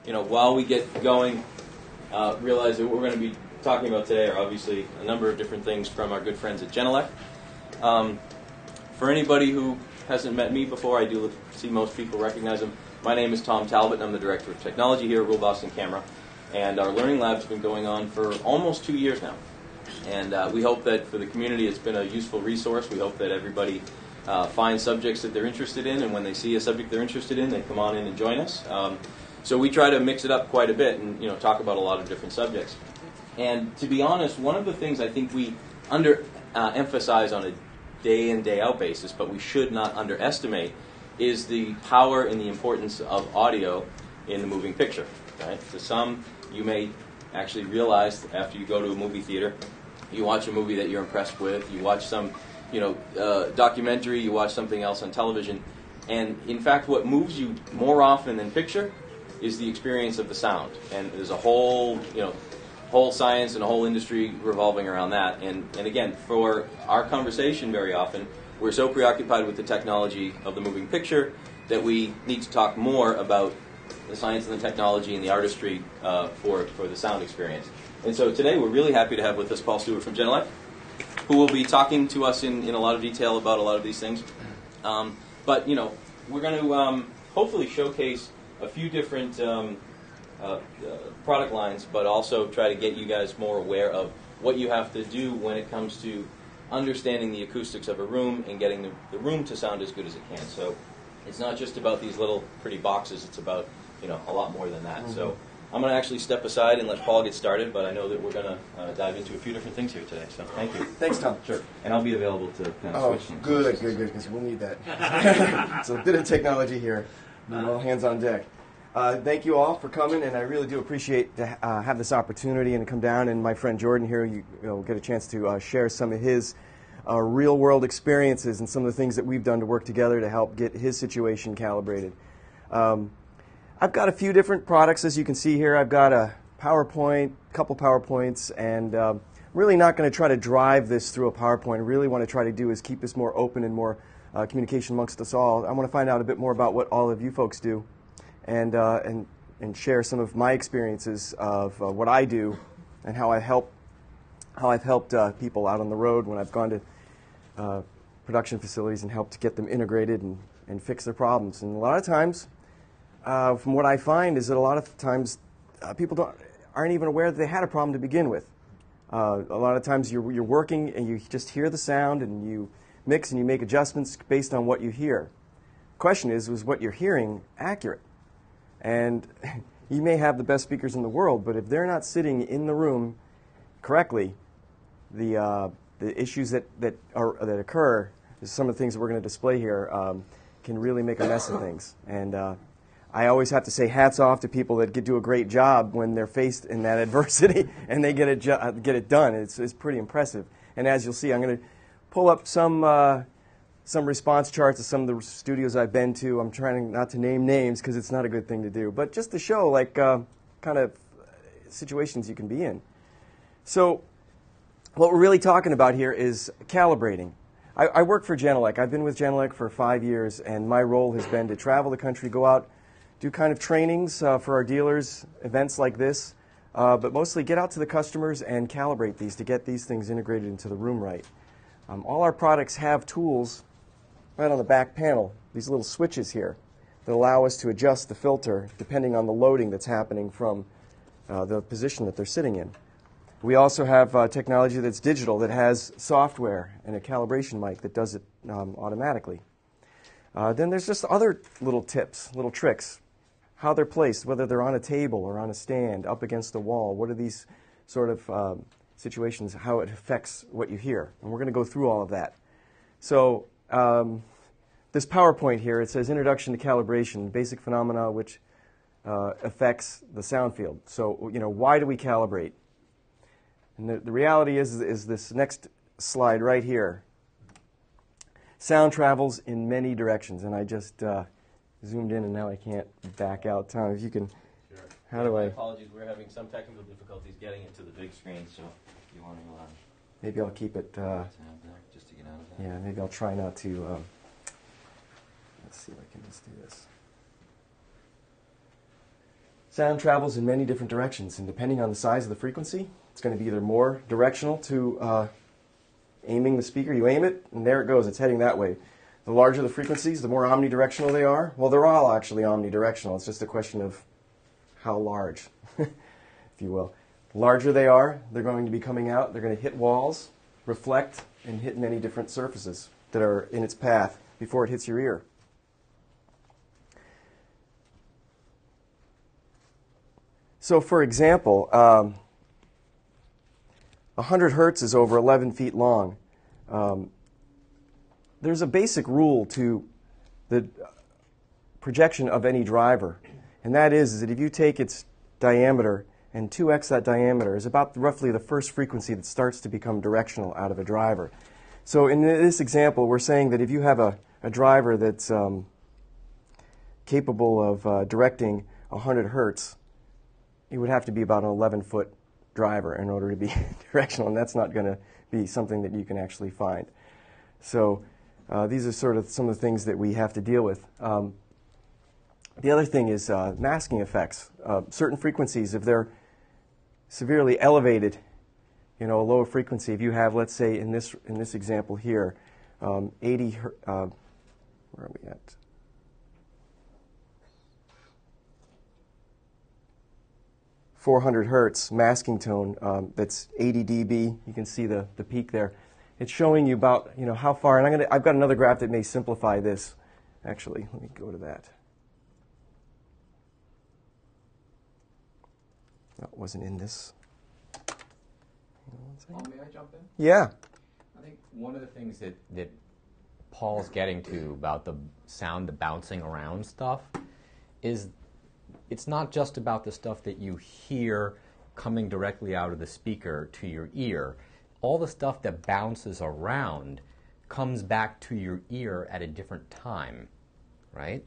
while we get going, realize that what we're going to be talking about today are obviously a number of different things from our good friends at Genelec. For anybody who hasn't met me before, I do see most people recognize them. My name is Tom Talbot, and I'm the Director of Technology here at Rule Boston Camera. And our learning lab's been going on for almost 2 years now. And we hope that for the community it's been a useful resource. We hope that everybody finds subjects that they're interested in, and when they see a subject they're interested in, they come on in and join us. So we try to mix it up quite a bit and talk about a lot of different subjects. And to be honest, one of the things I think we emphasize on a day in, day out basis, but we should not underestimate, is the power and the importance of audio in the moving picture. Right? To some, you may actually realize after you go to a movie theater, you watch a movie that you're impressed with, you watch some documentary, you watch something else on television, and in fact what moves you more often than picture is the experience of the sound. And there's a whole science and a whole industry revolving around that. And again, for our conversation very often, we're so preoccupied with the technology of the moving picture that we need to talk more about the science and the technology and the artistry for the sound experience. And so today we're really happy to have with us Paul Stewart from Genelec, who will be talking to us in a lot of detail about a lot of these things. But we're going to hopefully showcase a few different product lines, but also try to get you guys more aware of what you have to do when it comes to understanding the acoustics of a room and getting the room to sound as good as it can. So it's not just about these little pretty boxes, it's about a lot more than that. Mm-hmm. So I'm going to actually step aside and let Paul get started, but I know that we're going to dive into a few different things here today. So thank you. Thanks, Tom. Sure. And I'll be available to kind of switch things. Good, because we'll need that. So a bit of technology here. All hands on deck. Thank you all for coming, and I really do appreciate to have this opportunity and to come down. And my friend Jordan here, you get a chance to share some of his real-world experiences and some of the things that we've done to work together to help get his situation calibrated. I've got a few different products, as you can see here. I've got a PowerPoint, a couple PowerPoints, and I'm really not going to try to drive this through a PowerPoint. I really want to try to do is keep this more open and more communication amongst us all. I want to find out a bit more about what all of you folks do, and share some of my experiences of what I do and how I've helped people out on the road when I've gone to production facilities and helped to get them integrated and fix their problems. And a lot of times, from what I find, is that a lot of times people aren't even aware that they had a problem to begin with. A lot of times you're working and you just hear the sound and you mix and you make adjustments based on what you hear. The question is, was what you're hearing accurate? And you may have the best speakers in the world, but if they're not sitting in the room correctly, the issues that occur, some of the things that we're going to display here, can really make a mess of things. And I always have to say hats off to people that do a great job when they're faced in that adversity and they get it done. It's pretty impressive. And as you'll see, I'm going to pull up some response charts of some of the studios I've been to. I'm trying not to name names because it's not a good thing to do, but just to show kind of situations you can be in. So what we're really talking about here is calibrating. I work for Genelec. I've been with Genelec for 5 years, and my role has been to travel the country, go out, do kind of trainings for our dealers, events like this, but mostly get out to the customers and calibrate these to get these things integrated into the room right. All our products have tools right on the back panel, these little switches here that allow us to adjust the filter depending on the loading that's happening from the position that they're sitting in. We also have technology that's digital that has software and a calibration mic that does it automatically. Then there's just other little tips, little tricks. How they're placed, whether they're on a table or on a stand, up against a wall. What are these sort of situations, how it affects what you hear. And we're going to go through all of that. So this PowerPoint here, it says Introduction to Calibration, Basic Phenomena which affects the sound field. So, why do we calibrate? And the reality is this next slide right here. Sound travels in many directions, and I just zoomed in and now I can't back out. Tom, if you can, sure. How do I? Apologies, we're having some technical difficulties getting it to the big screen, so if you want to maybe I'll keep it. Just to get out of that. Yeah, maybe I'll try not to. Let's see if I can just do this. Sound travels in many different directions, and depending on the size of the frequency, it's going to be either more directional to aiming the speaker. You aim it, and there it goes. It's heading that way. The larger the frequencies, the more omnidirectional they are. Well, they're all actually omnidirectional. It's just a question of how large, if you will. The larger they are, they're going to be coming out. They're going to hit walls, reflect, and hit many different surfaces that are in its path before it hits your ear. So, for example, 100 hertz is over 11 feet long. There's a basic rule to the projection of any driver, and that is that if you take its diameter and 2x that diameter is about roughly the first frequency that starts to become directional out of a driver. So in this example, we're saying that if you have a driver that's capable of directing 100 hertz, it would have to be about an 11-foot driver in order to be directional, and that's not going to be something that you can actually find. So these are sort of some of the things that we have to deal with. The other thing is masking effects. Certain frequencies, if they're severely elevated, a lower frequency, if you have, let's say, in this example here, 80 hertz, where are we at? .400 hertz masking tone that's 80 dB. You can see the peak there. It's showing you about how far. And I've got another graph that may simplify this. Actually, let me go to that. That wasn't in this. May I jump in? Yeah. I think one of the things that Paul's getting to about the sound, the bouncing around stuff, is it's not just about the stuff that you hear coming directly out of the speaker to your ear. All the stuff that bounces around comes back to your ear at a different time, right?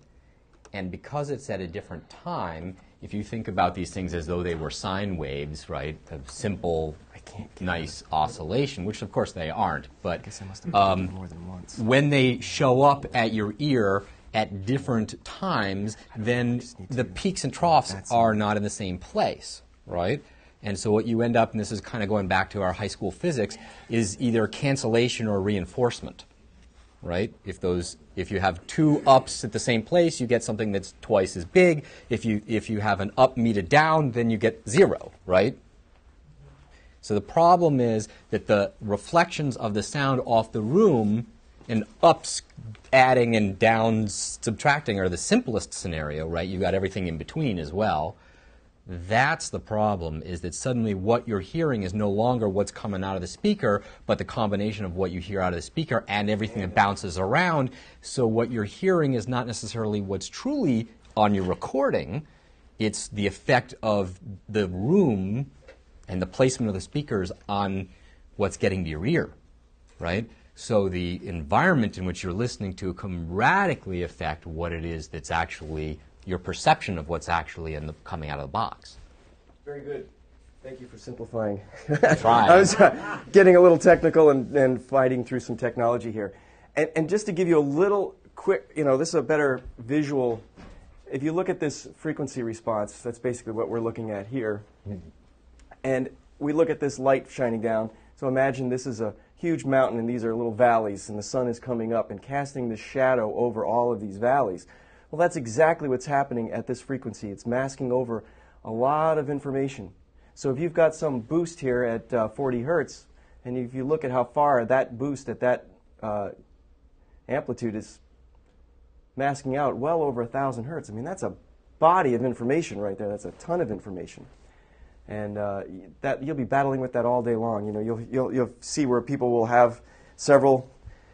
And because it's at a different time, if you think about these things as though they were sine waves, right, of simple, nice oscillation, which of course they aren't, but I guess I must have done it more than once. When they show up at your ear at different times, then the peaks and troughs are not in the same place, right? And so what you end up, and this is kind of going back to our high school physics, is either cancellation or reinforcement, right? If you have two ups at the same place, you get something that's twice as big. If you have an up meet a down, then you get zero, right? So the problem is that the reflections of the sound off the room and ups adding and downs subtracting are the simplest scenario, right? You've got everything in between as well. That's the problem, is that suddenly what you're hearing is no longer what's coming out of the speaker, but the combination of what you hear out of the speaker and everything that bounces around. So what you're hearing is not necessarily what's truly on your recording. It's the effect of the room and the placement of the speakers on what's getting to your ear, right? So the environment in which you're listening to can radically affect what it is that's actually your perception of what's actually coming out of the box. Very good. Thank you for simplifying. Try. I was getting a little technical and fighting through some technology here. And just to give you a little quick, this is a better visual. If you look at this frequency response, that's basically what we're looking at here. And we look at this light shining down. So imagine this is a huge mountain and these are little valleys, and the sun is coming up and casting this shadow over all of these valleys. Well, that's exactly what's happening at this frequency. It's masking over a lot of information. So if you've got some boost here at 40 hertz, and if you look at how far that boost at that amplitude is masking out well over 1,000 hertz, I mean, that's a body of information right there. That's a ton of information. And that you'll be battling with that all day long. You'll see where people will have several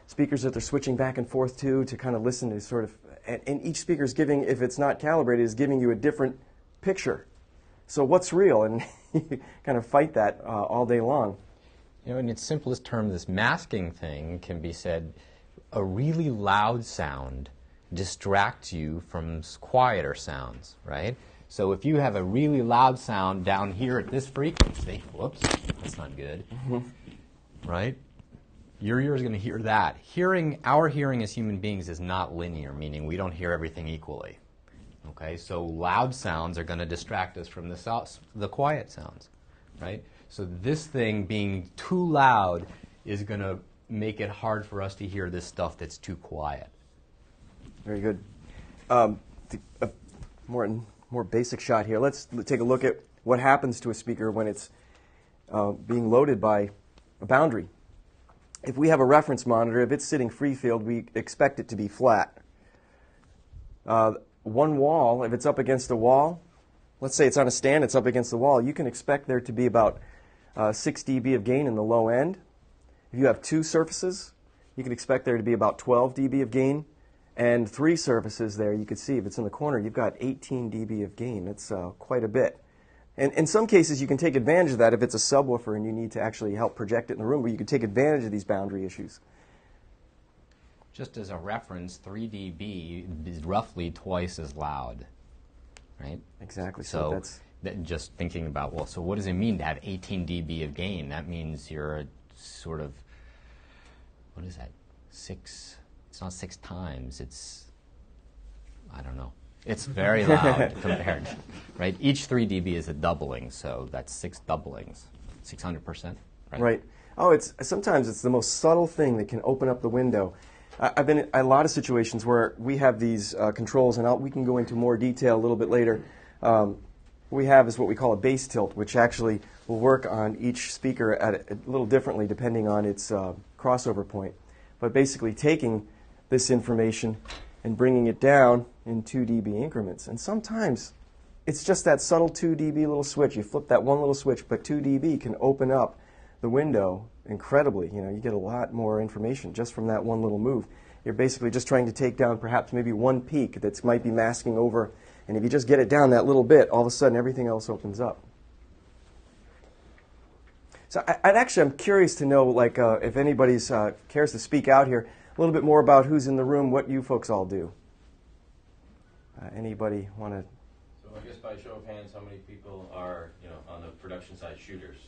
speakers that they're switching back and forth to kind of listen to sort of, and each speaker is giving, if it's not calibrated, is giving you a different picture. So what's real? And you kind of fight that all day long. In its simplest term, this masking thing can be said, a really loud sound distracts you from quieter sounds, right? So if you have a really loud sound down here at this frequency, whoops, that's not good, right? Your ear is going to hear that. Our hearing as human beings is not linear, meaning we don't hear everything equally. Okay, so loud sounds are going to distract us from the quiet sounds, right? So this thing being too loud is going to make it hard for us to hear this stuff that's too quiet. Very good. More basic shot here. Let's take a look at what happens to a speaker when it's being loaded by a boundary. If we have a reference monitor, if it's sitting free field, we expect it to be flat. One wall, if it's up against a wall, let's say it's on a stand, it's up against the wall, you can expect there to be about 6 dB of gain in the low end. If you have 2 surfaces, you can expect there to be about 12 dB of gain. And 3 surfaces there, you can see if it's in the corner, you've got 18 dB of gain. That's quite a bit. And in some cases, you can take advantage of that if it's a subwoofer and you need to actually help project it in the room, where you can take advantage of these boundary issues. Just as a reference, 3 dB is roughly twice as loud, right? Exactly. So that's just thinking about, well, so what does it mean to have 18 dB of gain? That means you're sort of, what is that, 6, it's not 6 times, it's, I don't know. It's very loud compared, right? Each 3 dB is a doubling, so that's 6 doublings, 600%, right? Right. Oh, sometimes it's the most subtle thing that can open up the window. I've been in a lot of situations where we have these controls, and we can go into more detail a little bit later. What we have is what we call a bass tilt, which actually will work on each speaker a little differently depending on its crossover point. But basically taking this information and bringing it down in 2 dB increments. And sometimes it's just that subtle 2 dB little switch. You flip that one little switch, but 2 dB can open up the window incredibly. You get a lot more information just from that one little move. You're basically just trying to take down perhaps maybe one peak that might be masking over, and if you just get it down that little bit, all of a sudden everything else opens up. So I'm curious to know, if anybody cares to speak out here, a little bit more about who's in the room, what you folks all do. Anybody want to? So I guess by show of hands, how many people are, on the production side, shooters,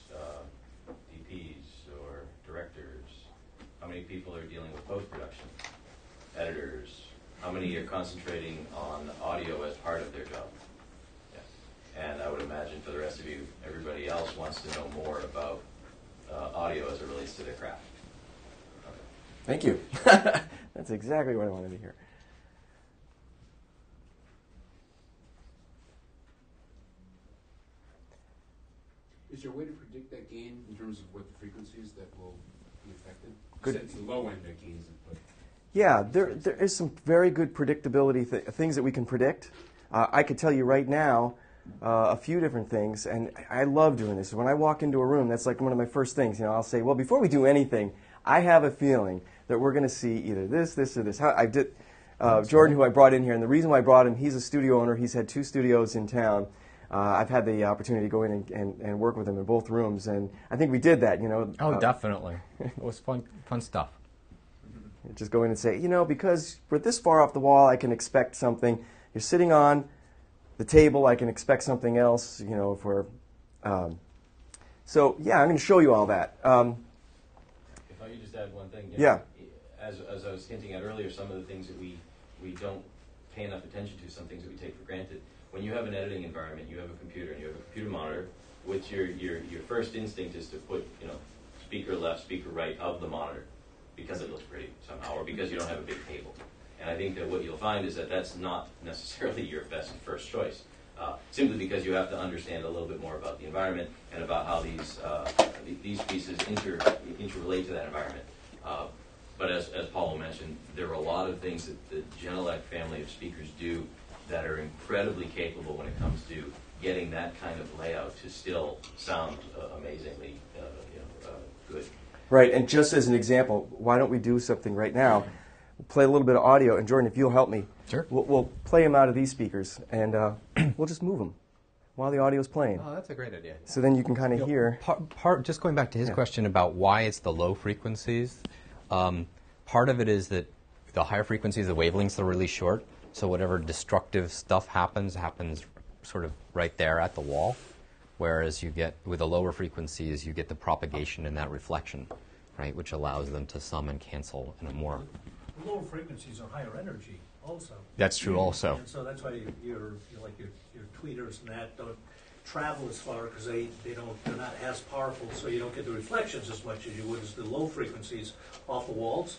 DPs or directors? How many people are dealing with post-production, editors? How many are concentrating on audio as part of their job? Yeah. And I would imagine for the rest of you, everybody else wants to know more about audio as it relates to their craft. Okay. Thank you. That's exactly what I wanted to hear. Is there a way to predict that gain in terms of what the frequencies that will be affected? Good. You said it's the low end that gains it, but Yeah, there is some very good predictability, things that we can predict. I could tell you right now a few different things, and I love doing this. When I walk into a room, that's like one of my first things. I'll say, well, before we do anything, I have a feeling that we're going to see either this, or this. Jordan, who I brought in here, and the reason why I brought him, he's a studio owner. He's had 2 studios in town. I've had the opportunity to go in and work with him in both rooms, and I think we did that. Oh, definitely. It was fun stuff. Just go in and say, because we're this far off the wall, I can expect something. You're sitting on the table, I can expect something else. If we're so yeah, I'm going to show you all that. If I could just add one thing. Yeah. As I was hinting at earlier, some of the things that we don't pay enough attention to, some things that we take for granted. When you have an editing environment, you have a computer and you have a computer monitor, which your first instinct is to put speaker left, speaker right of the monitor because it looks pretty somehow, or because you don't have a big table. And I think that what you'll find is that that's not necessarily your best first choice, simply because you have to understand a little bit more about the environment and about how these pieces interrelate to that environment. But as Paulo mentioned, there are a lot of things that the Genelec family of speakers do that are incredibly capable when it comes to getting that kind of layout to still sound amazingly good. Right, and just as an example, why don't we do something right now? We'll play a little bit of audio, and Jordan, if you'll help me, sure. We'll play them out of these speakers, and we'll just move them while the audio's playing. Oh, that's a great idea. So then you can kind of hear. Just going back to his question about why it's the low frequencies, part of it is that the higher frequencies, the wavelengths are really short, so whatever destructive stuff happens sort of right there at the wall, whereas you get, with the lower frequencies, you get the propagation and that reflection, right, which allows them to sum and cancel in a more lower frequencies are higher energy also. That's true also. And so that's why your tweeters and that don't travel as far because they're not as powerful, so you don't get the reflections as much as you would as the low frequencies off the walls.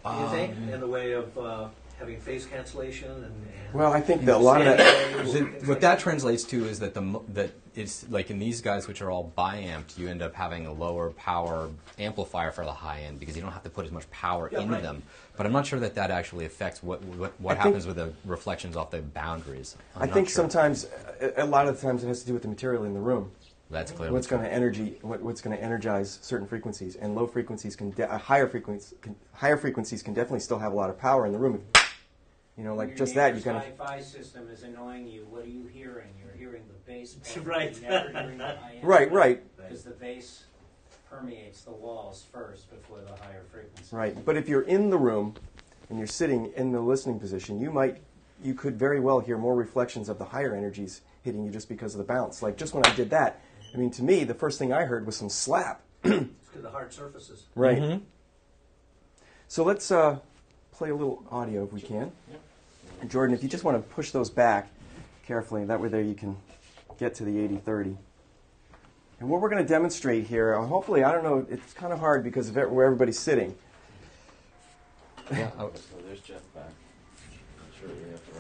Do you think? In the way of having phase cancellation and well, I think that a lot of that. What that translates to is that that it's like in these guys, which are all bi-amped, you end up having a lower power amplifier for the high end because you don't have to put as much power into them. But I'm not sure that actually affects what happens with the reflections off the boundaries. I think sometimes, a lot of the times, it has to do with the material in the room. That's clear. What's going to energize certain frequencies, and low frequencies higher frequencies can definitely still have a lot of power in the room. Like just that, you kind of. Your Wi-Fi system is annoying you. What are you hearing? You're hearing the bass. Right. You're never hearing the high end. Right. Because the bass permeates the walls first before the higher frequencies. Right. But if you're in the room and you're sitting in the listening position, you could very well hear more reflections of the higher energies hitting you just because of the bounce. Like just when I did that, I mean, to me, the first thing I heard was some slap. It's because of the hard surfaces. Right. Mm-hmm. So let's play a little audio if we can. Yep. And Jordan, if you just want to push those back carefully, that way there you can get to the 80-30. And what we're going to demonstrate here, hopefully, I don't know, it's kind of hard because of where everybody's sitting. Yeah. So there's Jeff back. I'm sure we have to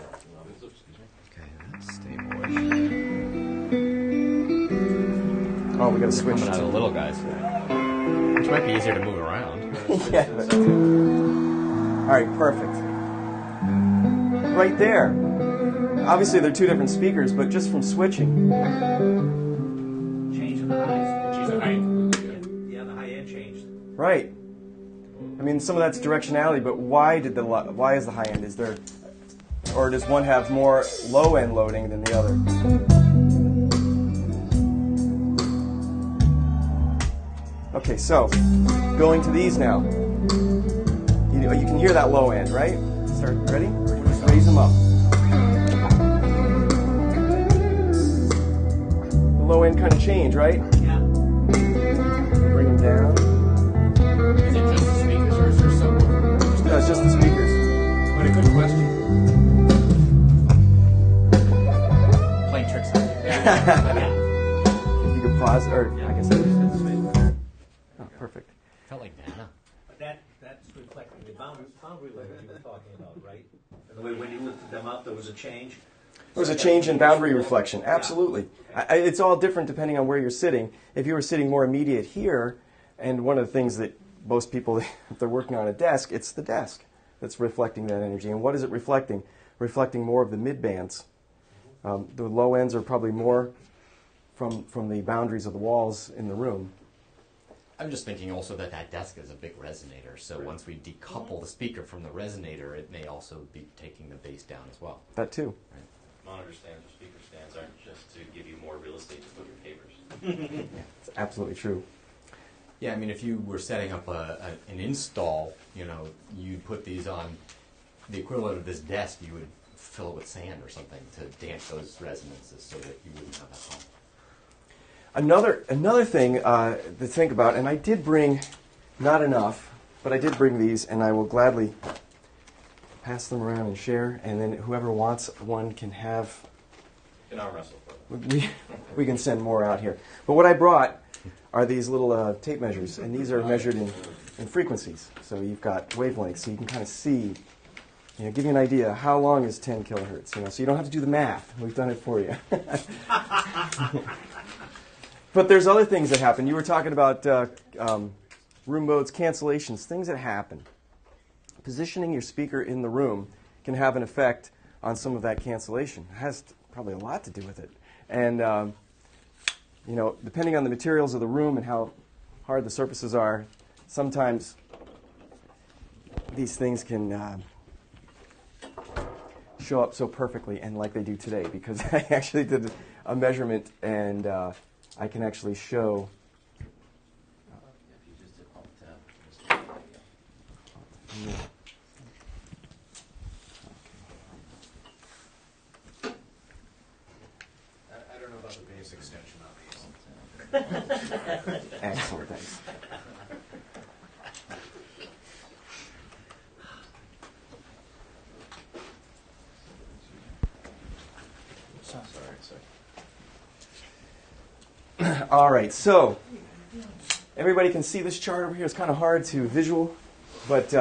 Okay, stay boy. Oh, we got to switch Coming out of the little guys, which might be easier to move around. Yeah. All right, perfect. Right there. Obviously, they're two different speakers, but just from switching. Change in the highs. Change the height. Yeah, the high end changed. Right. I mean, some of that's directionality, but why is the high end? Is there, or does one have more low end loading than the other? Okay, so going to these now. You can hear that low end, right? Start ready? Raise them up. The low end kind of change, right? Yeah. Bring them down. Is it just the speakers or is there some? No, it's just the speakers. What a good question. Playing tricks on you. You can pause, or I guess I just did the space. Oh, perfect. Felt like Nana. But that's reflecting the boundary layer you were talking about, right? And the way when you lifted them up, there was a change. There was a change in boundary reflection, absolutely. It's all different depending on where you're sitting. If you were sitting more immediate here, and one of the things that most people, if they're working on a desk, it's the desk that's reflecting that energy. And what is it reflecting? Reflecting more of the mid-bands. The low ends are probably more from the boundaries of the walls in the room. I'm just thinking also that desk is a big resonator, so once we decouple the speaker from the resonator, it may also be taking the bass down as well. That too. Right. Monitor stands or speaker stands aren't just to give you more real estate to put your papers. It's absolutely true. Yeah, I mean, if you were setting up an install, you'd put these on the equivalent of this desk, you would fill it with sand or something to damp those resonances so that you wouldn't have that hum. Another thing to think about, and I did bring, not enough, but I did bring these, and I will gladly pass them around and share, and then whoever wants one can have. You can arm wrestle for them. We can send more out here. But what I brought are these little tape measures, and these are measured in frequencies. So you've got wavelengths, so you can kind of see, give you an idea how long is 10 kilohertz. So you don't have to do the math. We've done it for you. But there's other things that happen. You were talking about room modes, cancellations, things that happen. Positioning your speaker in the room can have an effect on some of that cancellation. It has probably a lot to do with it. And, depending on the materials of the room and how hard the surfaces are, sometimes these things can show up so perfectly, and like they do today, because I actually did a measurement and I can actually show. If you just did alt tab, Yeah. I don't know about the base extension on these. Excellent, thanks. All right, so everybody can see this chart over here. It's kind of hard to visual, but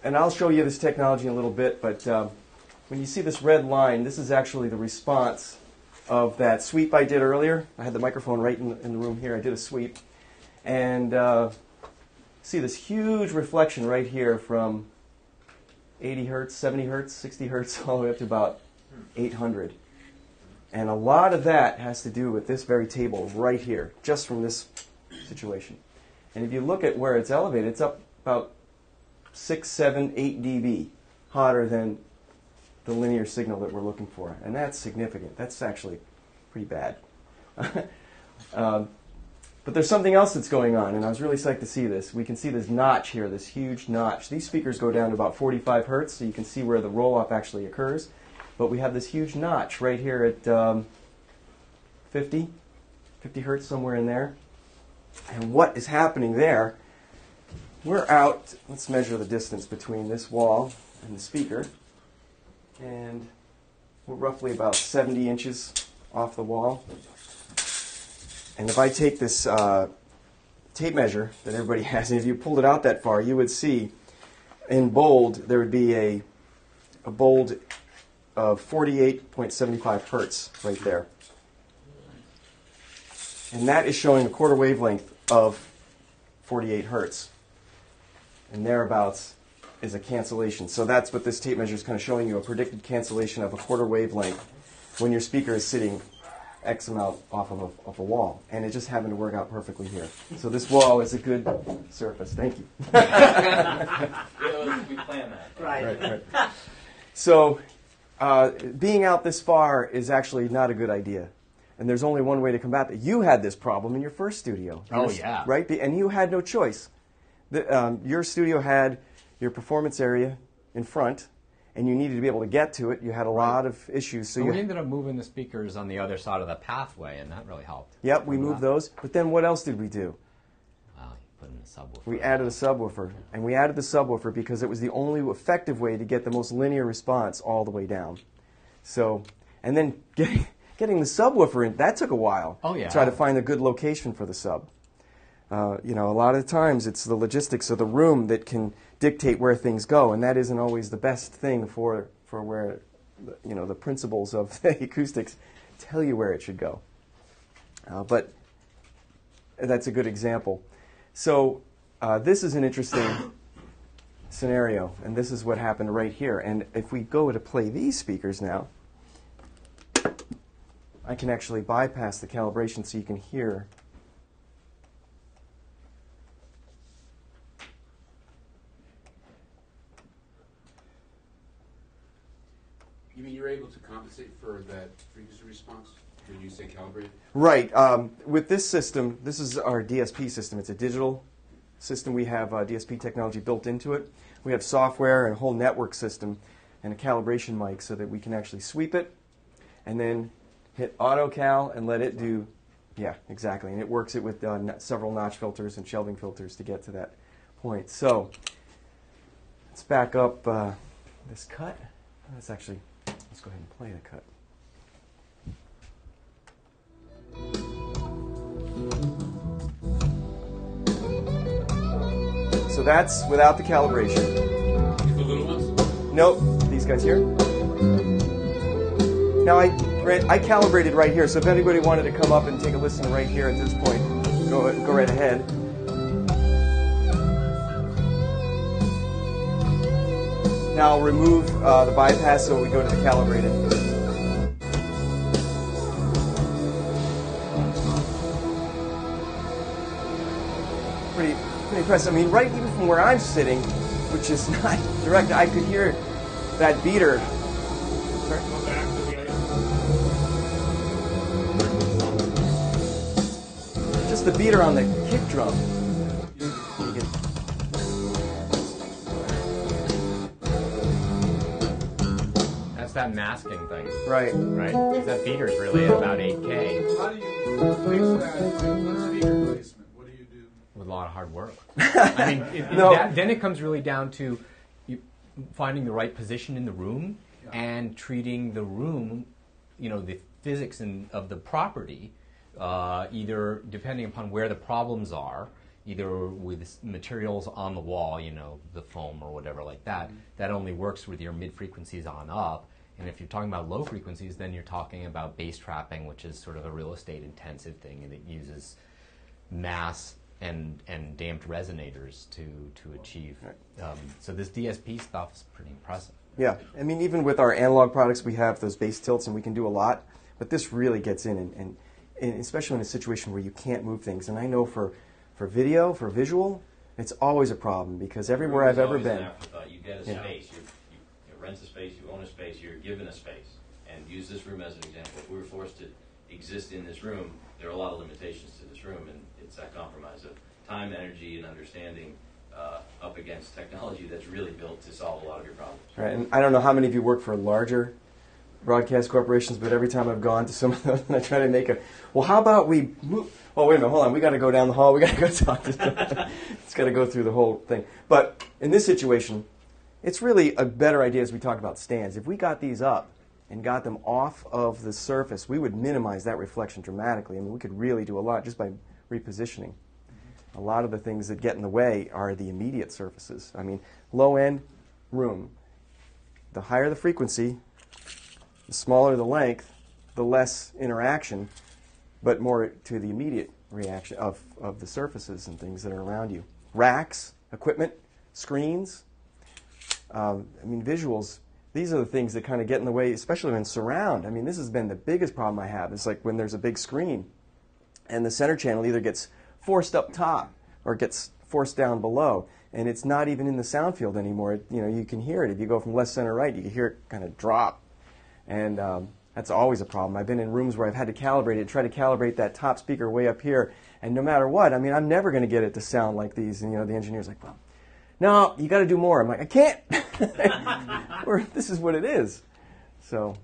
and I'll show you this technology in a little bit, but when you see this red line, this is actually the response of that sweep I did earlier. I had the microphone right in the room here. I did a sweep. And see this huge reflection right here from 80 hertz, 70 hertz, 60 hertz, all the way up to about 800. And a lot of that has to do with this very table right here, just from this situation. And if you look at where it's elevated, it's up about 6, 7, 8 dB hotter than the linear signal that we're looking for. And that's significant. That's actually pretty bad. But there's something else that's going on, and I was really psyched to see this. We can see this notch here, this huge notch. These speakers go down to about 45 hertz, so you can see where the roll-off actually occurs. But we have this huge notch right here at 50 hertz, somewhere in there. And what is happening there, we're out, let's measure the distance between this wall and the speaker. And we're roughly about 70 inches off the wall. And if I take this tape measure that everybody has, and if you pulled it out that far, you would see in bold, there would be a bold of 48.75 hertz right there. And that is showing a quarter wavelength of 48 hertz. And thereabouts is a cancellation. So that's what this tape measure is kind of showing you, a predicted cancellation of a quarter wavelength when your speaker is sitting X amount off of a wall. And it just happened to work out perfectly here. So this wall is a good surface. Thank you. We planned that. Right. So being out this far is actually not a good idea. And there's only one way to combat that. You had this problem in your first studio. Oh, yeah. Right? And you had no choice. Your studio had your performance area in front, and you needed to be able to get to it. You had a lot of issues. So we ended up moving the speakers on the other side of the pathway, and that really helped. Yep, we moved those. But then what else did we do? Wow, you put in the subwoofer. We added a subwoofer. And we added the subwoofer because it was the only effective way to get the most linear response all the way down. So, and then getting the subwoofer in, that took a while. Oh, yeah. Try to find a good location for the sub. A lot of times it's the logistics of the room that can dictate where things go, and that isn't always the best thing for where, the principles of the acoustics tell you where it should go. But that's a good example. So this is an interesting scenario, and this is what happened right here. And if we go to play these speakers now, I can actually bypass the calibration so you can hear. You mean you're able to compensate for that frequency response when you say calibrate? Right. With this system, this is our DSP system. It's a digital system. We have DSP technology built into it. We have software and a whole network system and a calibration mic so that we can actually sweep it and then hit auto cal and let it do, yeah, exactly. And it works it with several notch filters and shelving filters to get to that point. So let's back up this cut. Let's go ahead and play the cut. So that's without the calibration. The little ones? Nope, these guys here. Now I calibrated right here, so if anybody wanted to come up and take a listen right here at this point, go right ahead. Now I'll remove the bypass so we go to the calibrated. Pretty impressive. I mean, right even from where I'm sitting, which is not direct, I could hear that beater. Sorry? Go back to the Just the beater on the kick drum. That's that masking thing. Right. Right? 'Cause that beater's really at about 8K How do you fix that speaker placement? What do you do? with a lot of hard work. I mean, then it comes really down to finding the right position in the room and treating the room the physics of the property, either depending upon where the problems are, either with materials on the wall, the foam or whatever like that, that only works with your mid-frequencies on up. And if you're talking about low frequencies, then you're talking about bass trapping, which is sort of a real estate intensive thing, and it uses mass and damped resonators to achieve. So this DSP stuff is pretty impressive. Yeah, I mean, even with our analog products, we have those bass tilts, and we can do a lot. But this really gets in, and especially in a situation where you can't move things. And I know for video, for visual, it's always a problem, because everywhere I've ever been. You get a space, you rent a space, you own a space, you're given a space. And use this room as an example. If we were forced to exist in this room, there are a lot of limitations to this room, and it's that compromise of time, energy, and understanding up against technology that's really built to solve a lot of your problems. Right, and I don't know how many of you work for larger broadcast corporations, but every time I've gone to some of those, and I try to make well, how about we move? Oh, wait a minute, hold on. We got to go down the hall. We got to go talk to them. It's got to go through the whole thing. But in this situation, it's really a better idea, as we talked about stands. If we got these up and got them off of the surface, we would minimize that reflection dramatically. I mean, we could really do a lot just by repositioning. A lot of the things that get in the way are the immediate surfaces. I mean, low-end room, the higher the frequency, the smaller the length, the less interaction, but more to the immediate reaction of the surfaces and things that are around you. Racks, equipment, screens, visuals. These are the things that kind of get in the way, especially in surround. I mean, this has been the biggest problem I have. It's like when there's a big screen and the center channel either gets forced up top or gets forced down below, and it's not even in the sound field anymore. You can hear it. If you go from left, center, right, you can hear it kind of drop. And that's always a problem. I've been in rooms where I've had to calibrate it, try to calibrate that top speaker way up here, and no matter what, I'm never going to get it to sound like these. And the engineer's like, well, no, you got to do more. I'm like, I can't. This is what it is. So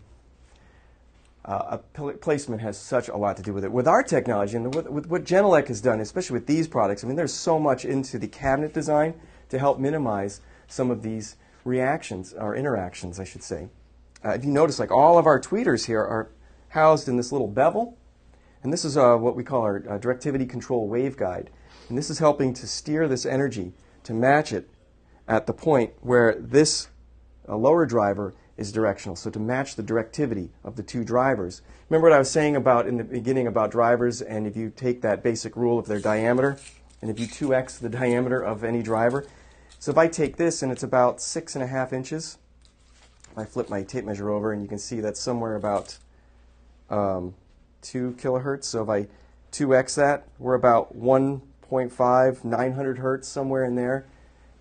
placement has such a lot to do with it. With our technology and with what Genelec has done, especially with these products, there's so much into the cabinet design to help minimize some of these reactions, or interactions, I should say. If you notice, like all of our tweeters here are housed in this little bevel, and this is what we call our directivity control waveguide. And this is helping to steer this energy to match it at the point where this lower driver is directional, so to match the directivity of the two drivers. Remember what I was saying about in the beginning about drivers, and if you take that basic rule of their diameter, and if you 2x the diameter of any driver. So if I take this, and it's about 6.5 inches, I flip my tape measure over, and you can see that's somewhere about 2 kilohertz. So if I 2x that, we're about 1.5, 900 hertz, somewhere in there,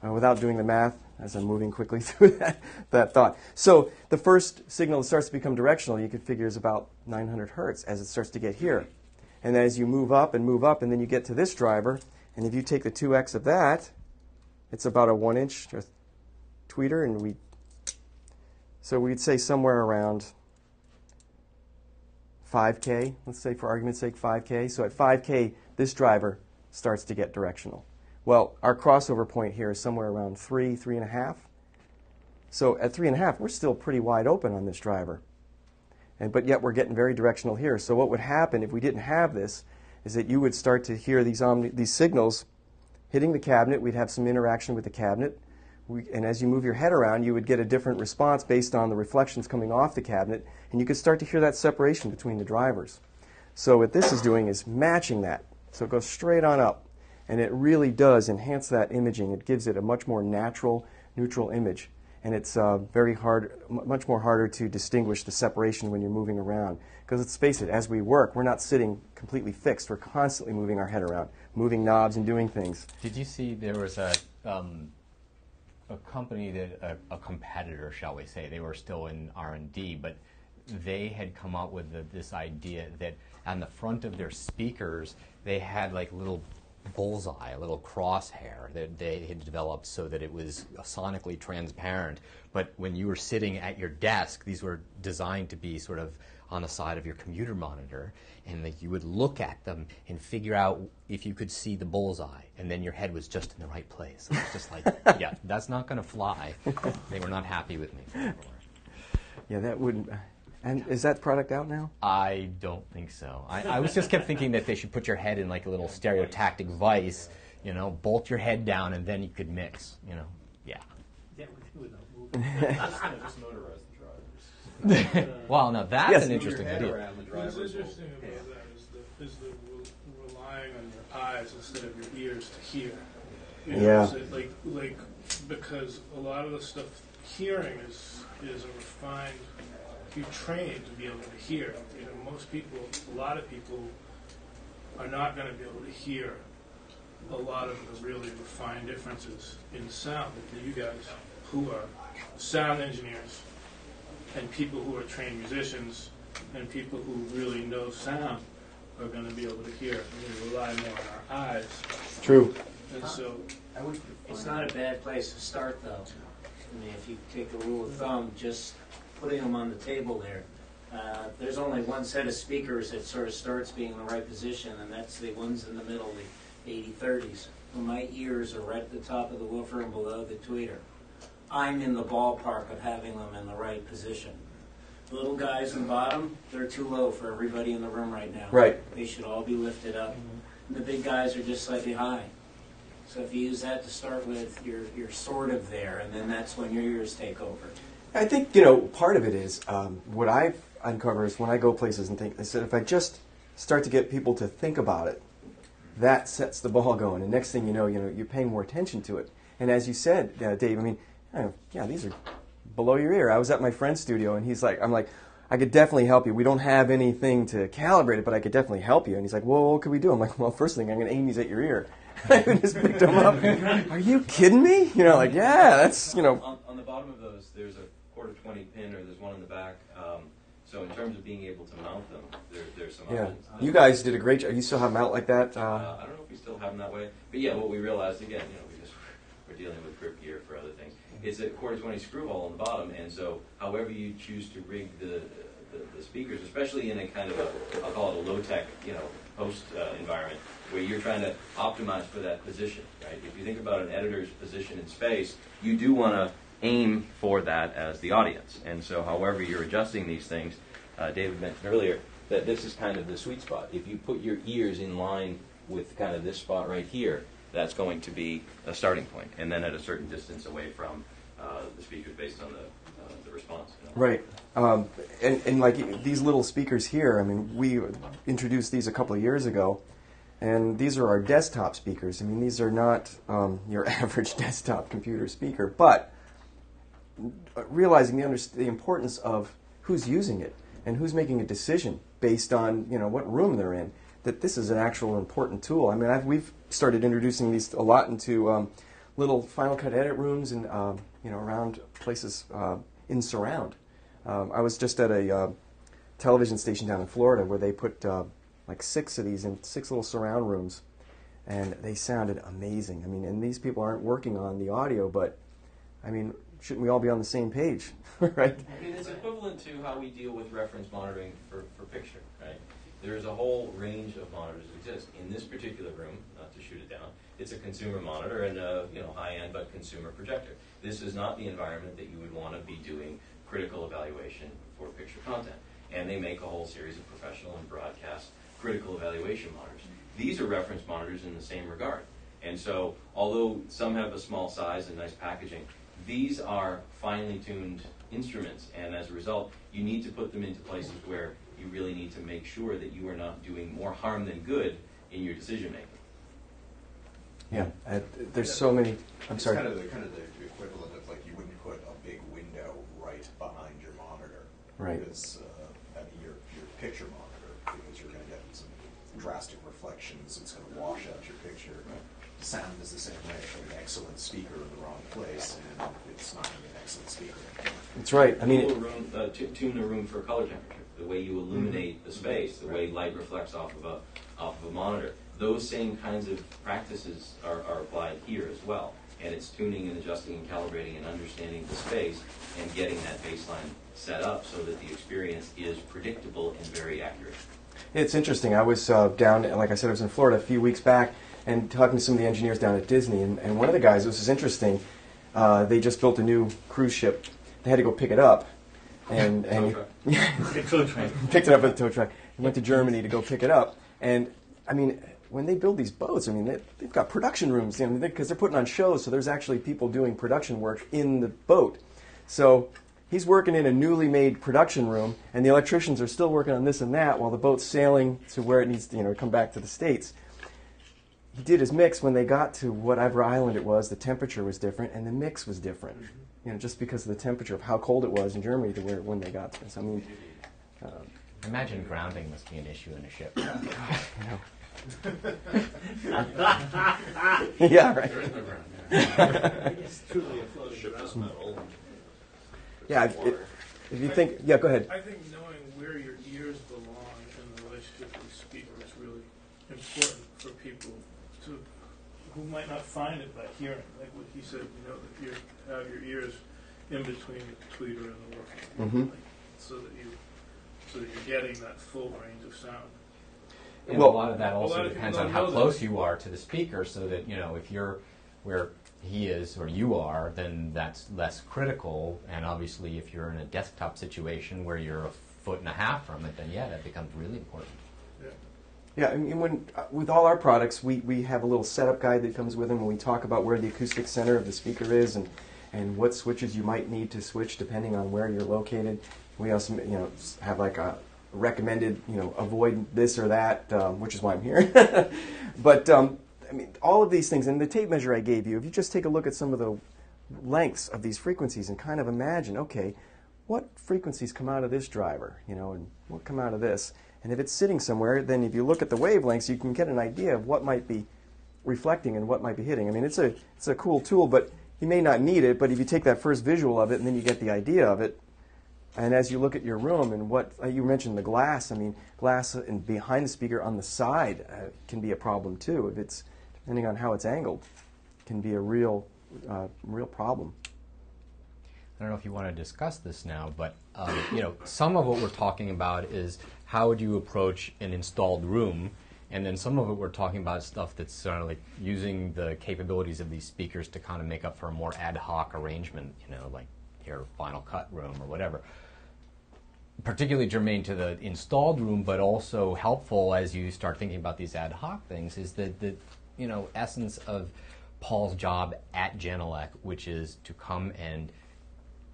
without doing the math, as I'm moving quickly through that thought. So the first signal that starts to become directional, you could figure, is about 900 hertz as it starts to get here. And as you move up, and then you get to this driver, and if you take the 2x of that, it's about a 1-inch tweeter, and so we'd say somewhere around 5K, let's say for argument's sake 5K. So at 5K, this driver starts to get directional. Well, our crossover point here is somewhere around 3.5. So at 3.5, we're still pretty wide open on this driver. But yet we're getting very directional here. So what would happen if we didn't have this is that you would start to hear these signals hitting the cabinet. We'd have some interaction with the cabinet. And as you move your head around, you would get a different response based on the reflections coming off the cabinet. And you could start to hear that separation between the drivers. So what this is doing is matching that. So it goes straight on up. And it really does enhance that imaging. It gives it a much more natural, neutral image. And it's very hard, much more harder to distinguish the separation when you're moving around. Because let's face it, as we work, we're not sitting completely fixed. We're constantly moving our head around, moving knobs and doing things. Did you see there was a company that a competitor, shall we say? They were still in R&D, but they had come up with this idea that on the front of their speakers they had like little bullseye, a little crosshair that they had developed so that it was sonically transparent. But when you were sitting at your desk, these were designed to be sort of on the side of your computer monitor, and that you would look at them and figure out if you could see the bullseye, and then your head was just in the right place. It was just like, yeah, that's not going to fly. They were not happy with me. Yeah, that wouldn't. And is that product out now? I don't think so. I was just kept thinking that they should put your head in like a little stereotactic vice, bolt your head down, and then you could mix, Yeah. Yeah, without moving. Just motorize the drivers. Well, now that's Yes. an interesting Move your head idea. around the What's drivers. interesting about that is the relying on your eyes instead of your ears to hear. Yeah. So like because a lot of the stuff hearing is a refined. You're trained to be able to hear. Most people, a lot of people, are not going to be able to hear a lot of the really refined differences in sound. But you guys, who are sound engineers, and people who are trained musicians, and people who really know sound, are going to be able to hear. We rely more on our eyes, True. and so It's not a bad place to start, though. I mean, if you take a rule of thumb, just putting them on the table there, there's only one set of speakers that sort of starts being in the right position, and that's the ones in the middle, the 80-30s. Well, my ears are right at the top of the woofer and below the tweeter. I'm in the ballpark of having them in the right position. Little guys in the bottom, they're too low for everybody in the room right now. Right. They should all be lifted up. And the big guys are just slightly high. So if you use that to start with, you're sort of there, and then that's when your ears take over. I think, part of it is what I've uncovered is when I go places and think, I said, if I just start to get people to think about it, that sets the ball going. And next thing you know, you're paying more attention to it. And as you said, Dave, I mean, these are below your ear. I was at my friend's studio, and I'm like, I could definitely help you. We don't have anything to calibrate it, but I could definitely help you. And he's like, well, what could we do? I'm like, well, first thing, I'm going to aim these at your ear. I just picked them up. Are you kidding me? Yeah, that's, On the bottom of those, there's a 1/4-20 pin, or there's one in the back. So in terms of being able to mount them, there's some yeah. options. You guys did a great job. You still have them out like that? I don't know if we still have them that way, but yeah, what we realized again, because we're dealing with grip gear for other things, it's a 1/4-20 screw hole on the bottom, and so however you choose to rig the speakers, especially in a kind of I'll call it a low-tech, post environment, where you're trying to optimize for that position, right? If you think about an editor's position in space, you do want to aim for that as the audience. And so however you're adjusting these things, David mentioned earlier that this is kind of the sweet spot. If you put your ears in line with kind of this spot right here, that's going to be a starting point. And then at a certain distance away from the speakers based on the response. Right. And like these little speakers here, I mean, we introduced these a couple of years ago, and these are our desktop speakers. I mean, these are not your average desktop computer speaker, but realizing the importance of who's using it and who's making a decision based on what room they're in, that this is an actual important tool. I mean, we've started introducing these a lot into little Final Cut edit rooms and around places in surround. I was just at a television station down in Florida where they put like 6 of these in 6 little surround rooms, and they sounded amazing. I mean, and these people aren't working on the audio, but I mean, shouldn't we all be on the same page, right? I mean, it's equivalent to how we deal with reference monitoring for picture, right? There's a whole range of monitors that exist. In this particular room, not to shoot it down, it's a consumer monitor and a high-end but consumer projector. This is not the environment that you would want to be doing critical evaluation for picture content. And they make a whole series of professional and broadcast critical evaluation monitors. These are reference monitors in the same regard. And so, although some have a small size and nice packaging, these are finely tuned instruments, and as a result, you need to put them into places where you really need to make sure that you are not doing more harm than good in your decision making. Yeah, there's so many. I'm sorry. It's kind of the equivalent of like you wouldn't put a big window right behind your monitor, Right. Because your picture monitor, because you're going to get some drastic reflections. It's going to wash out your picture. Sound is the same way. An excellent speaker in the wrong place, and it's not going to be an excellent speaker. That's right. I mean, Tune a room for color temperature. The way you illuminate the space, the way light reflects off of a monitor. Those same kinds of practices are applied here as well. And it's tuning and adjusting and calibrating and understanding the space and getting that baseline set up so that the experience is predictable and very accurate. it's interesting. I was down, like I said, I was in Florida a few weeks back and talking to some of the engineers down at Disney. And one of the guys, this is interesting, they just built a new cruise ship. They had to go pick it up. and Tow truck. picked it up with a tow truck. He went to Germany to go pick it up, and I mean, when they build these boats, I mean, they've got production rooms, because they're putting on shows, so there's actually people doing production work in the boat. So he's working in a newly made production room, and the electricians are still working on this and that while the boat's sailing to where it needs to, come back to the States. He did his mix. When they got to whatever island it was, the temperature was different, and the mix was different. Just because of the temperature of how cold it was in Germany to when they got there. So, I mean, Imagine grounding must be an issue in a ship. Yeah, right. There is no ground. It's truly a floating ground. Yeah, if you think, go ahead. I think knowing where your ears belong in the relationship with the speaker is really important for people who might not find it by hearing. Like what he said, that you have your ears in between the tweeter and the woofer, so that you're getting that full range of sound. And a lot of that also depends on how close you are to the speaker, so that, if you're where he is or you are, then that's less critical. And obviously, if you're in a desktop situation where you're 1.5 feet from it, then that becomes really important. Yeah, I mean, with all our products, we have a little setup guide that comes with them, and we talk about where the acoustic center of the speaker is and what switches you might need to switch depending on where you're located. We also, have like a recommended, avoid this or that, which is why I'm here. But I mean, all of these things, and the tape measure I gave you, if you just take a look at some of the lengths of these frequencies and kind of imagine, okay, what frequencies come out of this driver, and what come out of this? And if it's sitting somewhere, then if you look at the wavelengths, you can get an idea of what might be reflecting and what might be hitting. I mean, it's a cool tool, but you may not need it. But if you take that first visual of it and then you get the idea of it, and as you look at your room and what you mentioned, the glass. I mean, glass and behind the speaker on the side can be a problem too. If it's depending on how it's angled, can be a real problem. I don't know if you want to discuss this now, but some of what we're talking about is how would you approach an installed room, and then some of it we're talking about stuff that's sort of like using the capabilities of these speakers to kind of make up for a more ad hoc arrangement, like your Final Cut room or whatever. Particularly germane to the installed room, but also helpful as you start thinking about these ad hoc things, is the essence of Paul's job at Genelec, which is to come and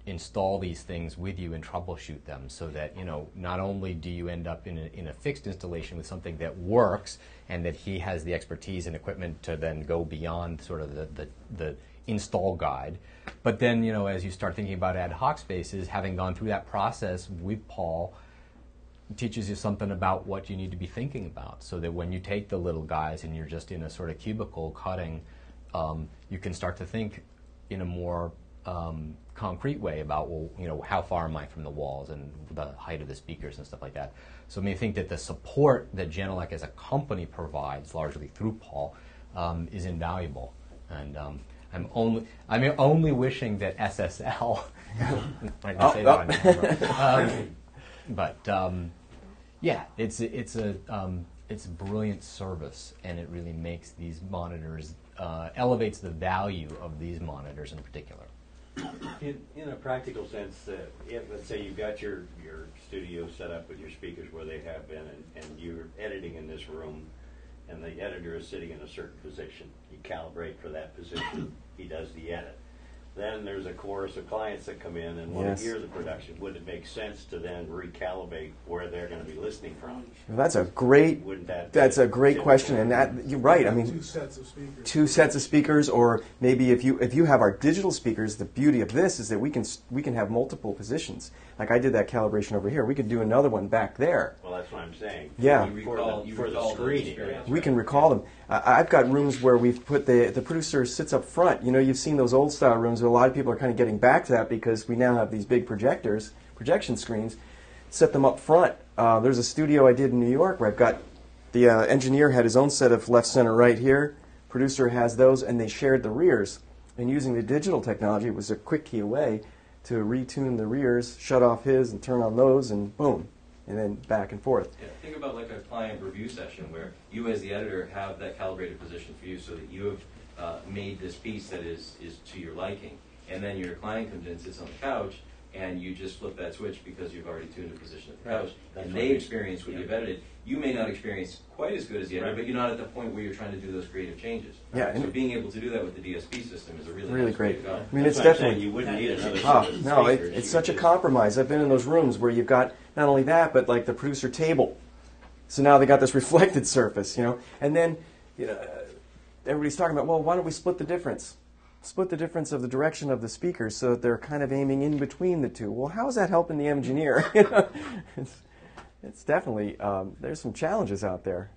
install these things with you and troubleshoot them, so that not only do you end up in a fixed installation with something that works, and that he has the expertise and equipment to then go beyond sort of the install guide, but then as you start thinking about ad hoc spaces, having gone through that process with Paul teaches you something about what you need to be thinking about, so that when you take the little guys and you're just in a sort of cubicle cutting, you can start to think in a more concrete way about, how far am I from the walls and the height of the speakers and stuff like that. So I think that the support that Genelec as a company provides, largely through Paul, is invaluable. And I'm only wishing that SSL. I can say that on camera. But it's a brilliant service, and it really makes these monitors elevates the value of these monitors in particular. In a practical sense, if, let's say, you've got your studio set up with your speakers where they have been, and you're editing in this room, and the editor is sitting in a certain position, you calibrate for that position, he does the edit. Then there's a chorus of clients that come in and want to hear the production. Would it make sense to then recalibrate where they're going to be listening from? Well, that's a great question, and that you're right. I mean, two sets of speakers, or maybe if you have our digital speakers, the beauty of this is that we can have multiple positions. Like I did that calibration over here. We could do another one back there. Well, that's what I'm saying. Yeah, for the screening. We can recall them. I've got rooms where we've put the producer sits up front. You've seen those old style rooms. A lot of people are kind of getting back to that because we now have these big projection screens. Set them up front. There's a studio I did in New York where I've got the engineer had his own set of left, center, right here. Producer has those, and they shared the rears. And using the digital technology, it was a quick key away to retune the rears, shut off his, and turn on those, and boom, and then back and forth. Yeah, think about like a client review session where you as the editor have that calibrated position for you, so that you have made this piece that is to your liking, and then your client comes in, sits on the couch, and you just flip that switch because you've already tuned a position of the Right. couch, That's and right. they experience what you've edited. You may not experience quite as good as the editor, Right. but you're not at the point where you're trying to do those creative changes. Yeah, So and being able to do that with the DSP system is a really, Really nice way great. to go. I mean, it's That's what I'm saying, definitely. you wouldn't need another Oh, set of no, speakers. it's You such a could- compromise. I've been in those rooms where you've got not only that, but like the producer table. So now they got this reflected surface, and then, everybody's talking about, well, why don't we split the difference? Split the difference of the direction of the speakers so that they're kind of aiming in between the two. Well, how is that helping the engineer? It's definitely, there's some challenges out there.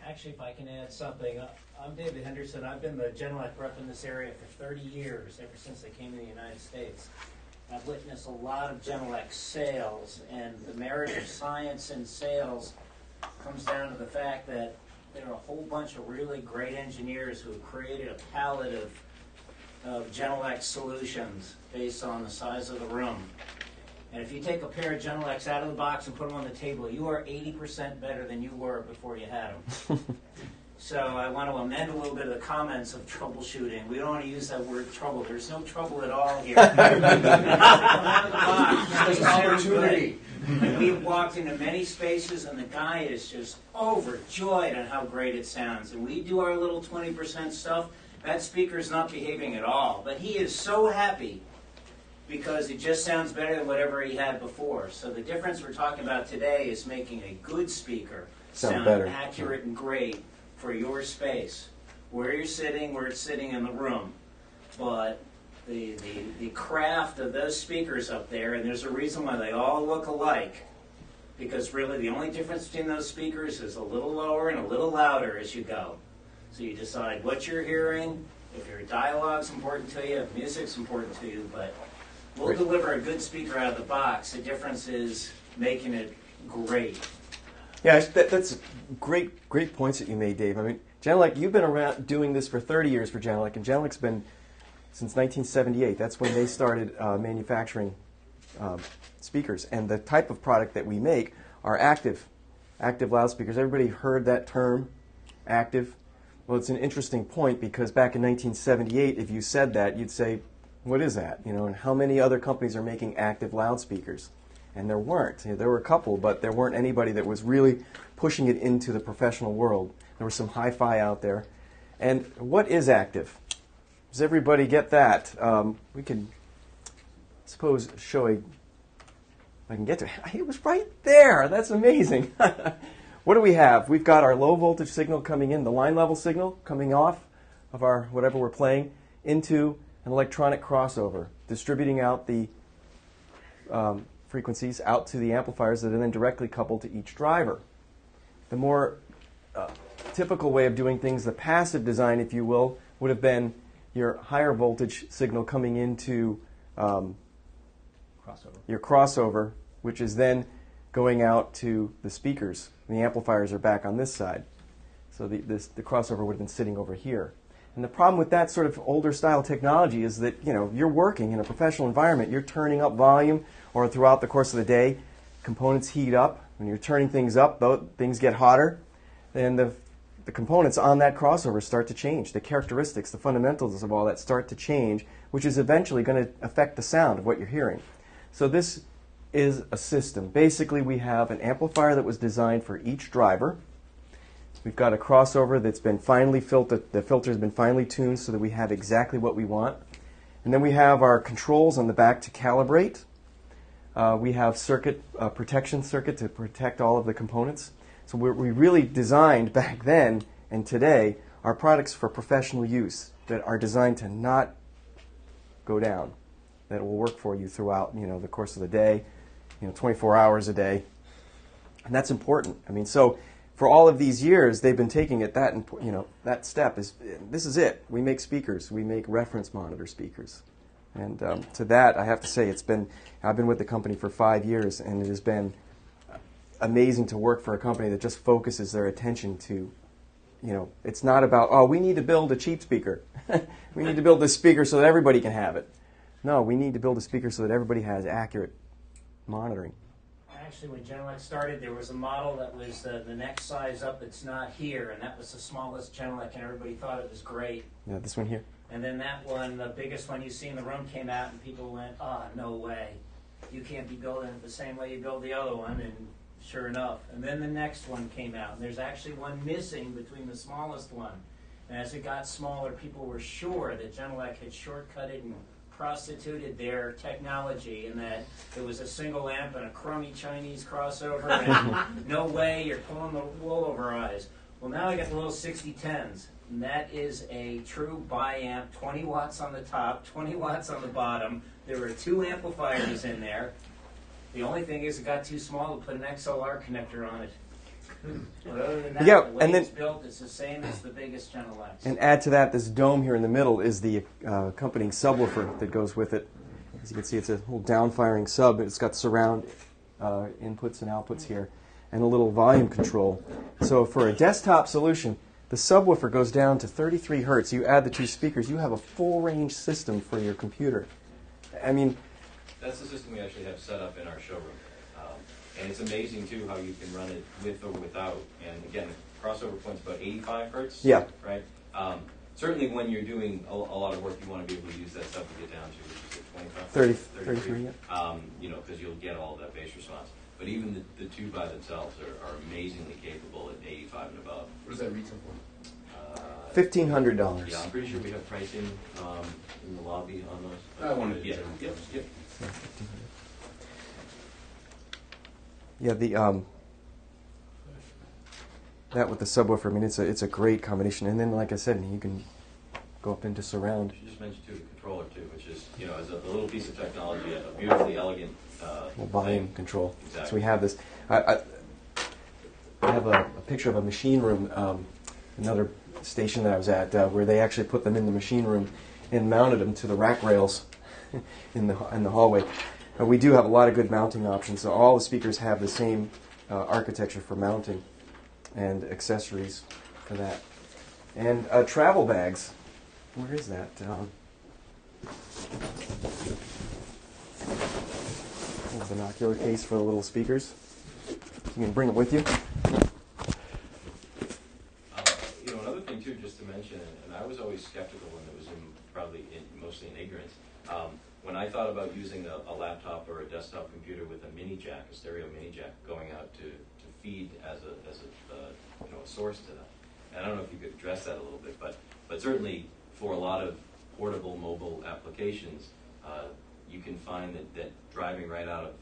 Actually, if I can add something, I'm David Henderson. I've been the Genelec rep in this area for 30 years, ever since I came to the United States. I've witnessed a lot of Genelec sales, and the merit of science in sales comes down to the fact that there are a whole bunch of really great engineers who have created a palette of Genelec solutions based on the size of the room. And if you take a pair of Genelecs out of the box and put them on the table, you are 80% better than you were before you had them. So I want to amend a little bit of the comments of troubleshooting. We don't want to use that word trouble. There's no trouble at all here. There's an opportunity. We've walked into many spaces, and the guy is just overjoyed on how great it sounds. And we do our little 20% stuff. That speaker's not behaving at all. But he is so happy because it just sounds better than whatever he had before. So the difference we're talking about today is making a good speaker sound better. accurate and great for your space, where you're sitting, where it's sitting in the room. But the craft of those speakers up there, and there's a reason why they all look alike, because really the only difference between those speakers is a little lower and a little louder as you go. So you decide what you're hearing, if your dialogue's important to you, if music's important to you, but we'll deliver a good speaker out of the box. The difference is making it great. Yeah, that's great points that you made, Dave. I mean, Genelec, you've been around doing this for 30 years for Genelec, and Genelec's been since 1978. That's when they started manufacturing speakers. And the type of product that we make are active loudspeakers. Everybody heard that term, active? Well, it's an interesting point because back in 1978, if you said that, you'd say, what is that? And how many other companies are making active loudspeakers? And there weren't. There were a couple, but there weren't anybody that was really pushing it into the professional world. There was some hi-fi out there. And what is active? Does everybody get that? We can, suppose, show a... I can get to it. It was right there. That's amazing. What do we have? We've got our low voltage signal coming in, the line level signal coming off of our whatever we're playing into an electronic crossover, distributing out the frequencies out to the amplifiers that are then directly coupled to each driver. The more typical way of doing things, the passive design, if you will, would have been your higher voltage signal coming into your crossover, which is then going out to the speakers. The amplifiers are back on this side. So the crossover would have been sitting over here. And the problem with that sort of older style technology is that, you're working in a professional environment. You're turning up volume, or throughout the course of the day, components heat up. When you're turning things up, though, things get hotter. And the components on that crossover start to change. The characteristics, the fundamentals of all that start to change, which is eventually going to affect the sound of what you're hearing. So this is a system. Basically, we have an amplifier that was designed for each driver. We've got a crossover that's been finely filtered. The filter has been finely tuned so that we have exactly what we want. And then we have our controls on the back to calibrate. We have protection circuit to protect all of the components. So we really designed back then and today our products for professional use that are designed to not go down, that will work for you throughout the course of the day, 24 hours a day. And that's important. I mean, so for all of these years, they've been taking it that step is, this is it. We make speakers. We make reference monitor speakers. And to that, I have to say, I've been with the company for 5 years, and it has been amazing to work for a company that just focuses their attention to, it's not about, we need to build a cheap speaker. We need to build this speaker so that everybody can have it. No, we need to build a speaker so that everybody has accurate monitoring. Actually, when Genelec started, there was a model that was the next size up that's not here, and that was the smallest Genelec, and everybody thought it was great. Yeah, this one here. And then that one, the biggest one you see in the room, came out, and people went, no way. You can't be building it the same way you build the other one, and sure enough. And then the next one came out, and there's actually one missing between the smallest one. And as it got smaller, people were sure that Genelec had shortcutted and prostituted their technology, and that it was a single amp and a crummy Chinese crossover, and no way, you're pulling the wool over our eyes. Well, now I got the little 6010s, and that is a true bi-amp, 20 watts on the top, 20 watts on the bottom. There were 2 amplifiers in there. The only thing is it got too small to put an XLR connector on it. But other than that, Yeah, the way and then- it's built, it's the same as the biggest Genelecs. And add to that, this dome here in the middle is the accompanying subwoofer that goes with it. As you can see, it's a little down-firing sub. It's got surround inputs and outputs here, and a little volume control. So for a desktop solution, the subwoofer goes down to 33 hertz. You add the 2 speakers, you have a full-range system for your computer. I mean, That's the system we actually have set up in our showroom. And it's amazing, too, how you can run it with or without. And again, the crossover point's about 85 hertz. Yeah. Right? Certainly when you're doing a lot of work, you want to be able to use that stuff to get down to, which is at 25, 33, yeah. You know, because you'll get all that bass response. But even the 2 by themselves are amazingly capable at 85 and above. What does that retail for? $1,500. Yeah, I'm pretty sure we have pricing in the lobby on those. I wanted to Yeah, check. yep. Yeah, that with the subwoofer, I mean, it's a great combination. And then, like I said, you can go up into surround. You just mentioned, too, the controller, too, which is, you know, as a little piece of technology, a beautifully elegant Well, volume control. Exactly. So we have this. I have a picture of a machine room, another station that I was at, where they actually put them in the machine room and mounted them to the rack rails in the hallway. We do have a lot of good mounting options. So all the speakers have the same architecture for mounting and accessories for that. And travel bags. Where is that? A binocular case for the little speakers. You can bring them with you. You know, another thing, too, just to mention, and I was always skeptical when it was mostly in ignorance. When I thought about using a laptop or a desktop computer with a mini jack, a stereo mini jack, going out to feed as a source to that. And I don't know if you could address that a little bit, but certainly for a lot of portable mobile applications, you can find that driving right out of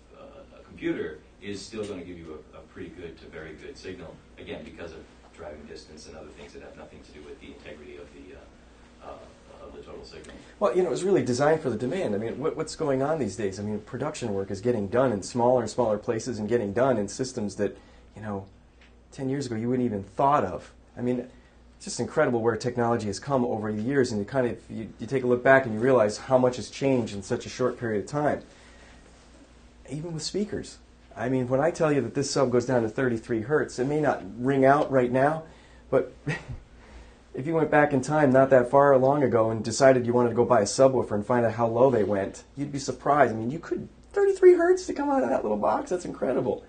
a computer is still going to give you a pretty good to very good signal, again, because of driving distance and other things that have nothing to do with the integrity of the total signal. Well, you know, it was really designed for the demand. I mean, what's going on these days? I mean, production work is getting done in smaller and smaller places and getting done in systems that, 10 years ago you wouldn't even thought of. I mean, it's just incredible where technology has come over the years, and you take a look back and you realize how much has changed in such a short period of time. Even with speakers. I mean, when I tell you that this sub goes down to 33 hertz, it may not ring out right now, but if you went back in time not that far long ago and decided you wanted to go buy a subwoofer and find out how low they went, you'd be surprised. I mean, 33 hertz to come out of that little box, that's incredible.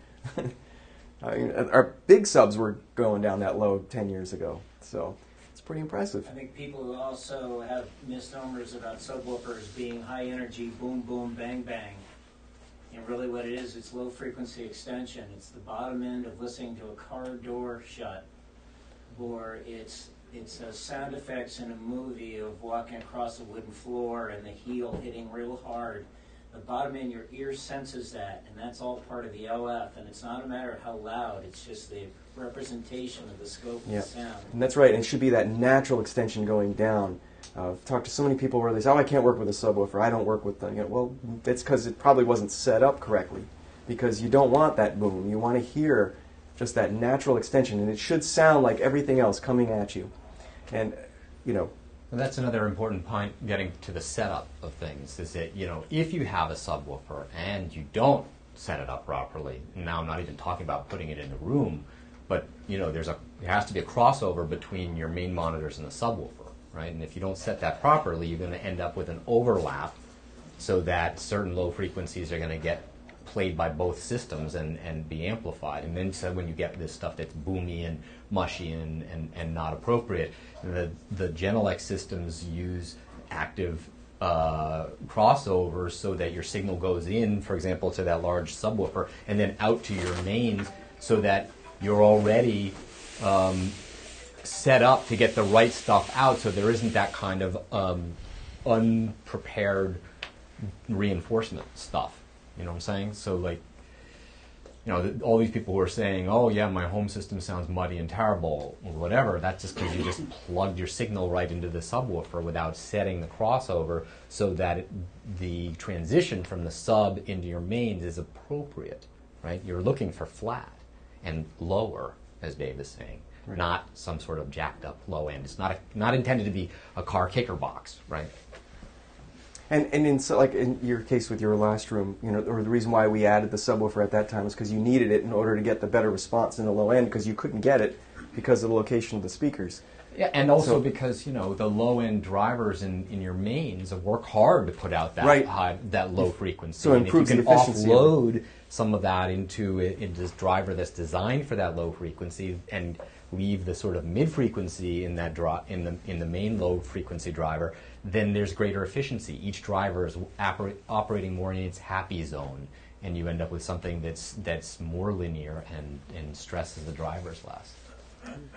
I mean, our big subs were going down that low 10 years ago, so it's pretty impressive. I think people also have misnomers about subwoofers being high energy, boom, boom, bang, bang. And really what it is, it's low frequency extension. It's the bottom end of listening to a car door shut, or it's sound effects in a movie of walking across a wooden floor and the heel hitting real hard. The bottom end, your ear senses that, and that's all part of the LF. And it's not a matter of how loud, it's just the representation of the scope of the sound. And that's right, and it should be that natural extension going down. I've talked to so many people where they say, I can't work with a subwoofer, I don't work with them. Well, it's because it probably wasn't set up correctly, because you don't want that boom. You want to hear just that natural extension, and it should sound like everything else coming at you. And, And that's another important point getting to the setup of things, is that, if you have a subwoofer and you don't set it up properly, now I'm not even talking about putting it in the room, but, there has to be a crossover between your main monitors and the subwoofer, right? And if you don't set that properly, you're going to end up with an overlap so that certain low frequencies are going to get played by both systems and be amplified. And then so when you get this stuff that's boomy and mushy and not appropriate, the Genelec systems use active crossovers so that your signal goes in, for example, to that large subwoofer and then out to your mains so that you're already set up to get the right stuff out, so there isn't that kind of unprepared reinforcement stuff. You know what I'm saying? So, like, you know, all these people who are saying, oh, yeah, my home system sounds muddy and terrible, or whatever, that's just because you just plugged your signal right into the subwoofer without setting the crossover so that the transition from the sub into your mains is appropriate, right? You're looking for flat and lower, as Dave is saying, right, not some sort of jacked up low end. It's not intended to be a car kicker box, right? And like in your case with your last room, you know, or the reason why we added the subwoofer at that time was because you needed it in order to get the better response in the low end, because you couldn't get it because of the location of the speakers. Yeah, and also because, you know, the low end drivers in your mains work hard to put out that right, high, that low frequency. So it improves and if the you can efficiency. offload some of that into this driver that's designed for that low frequency and leave the sort of mid frequency in that in the main low frequency driver, then there's greater efficiency. Each driver is operating more in its happy zone, and you end up with something that's more linear and stresses the drivers less. I'm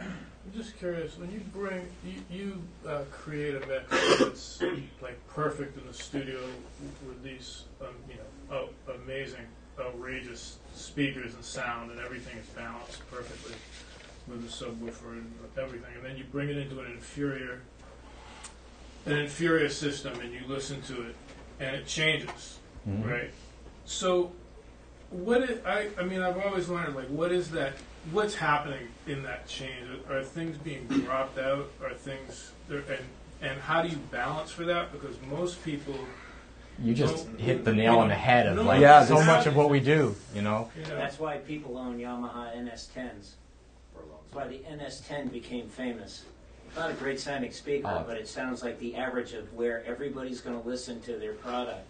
just curious, when you create a mix that's like perfect in the studio with these amazing, outrageous speakers and sound, and everything is balanced perfectly with the subwoofer and everything, and then you bring it into an inferior system and you listen to it and it changes, mm-hmm, right? So I've always wondered, like, what is that? What's happening in that change? Are things being dropped out? Are things and how do you balance for that? Because most people, you just hit the nail on the head of so much of what we do, you know. That's why people own Yamaha NS10s. That's why the NS10 became famous. Not a great sounding speaker, but it sounds like the average of where everybody's going to listen to their product.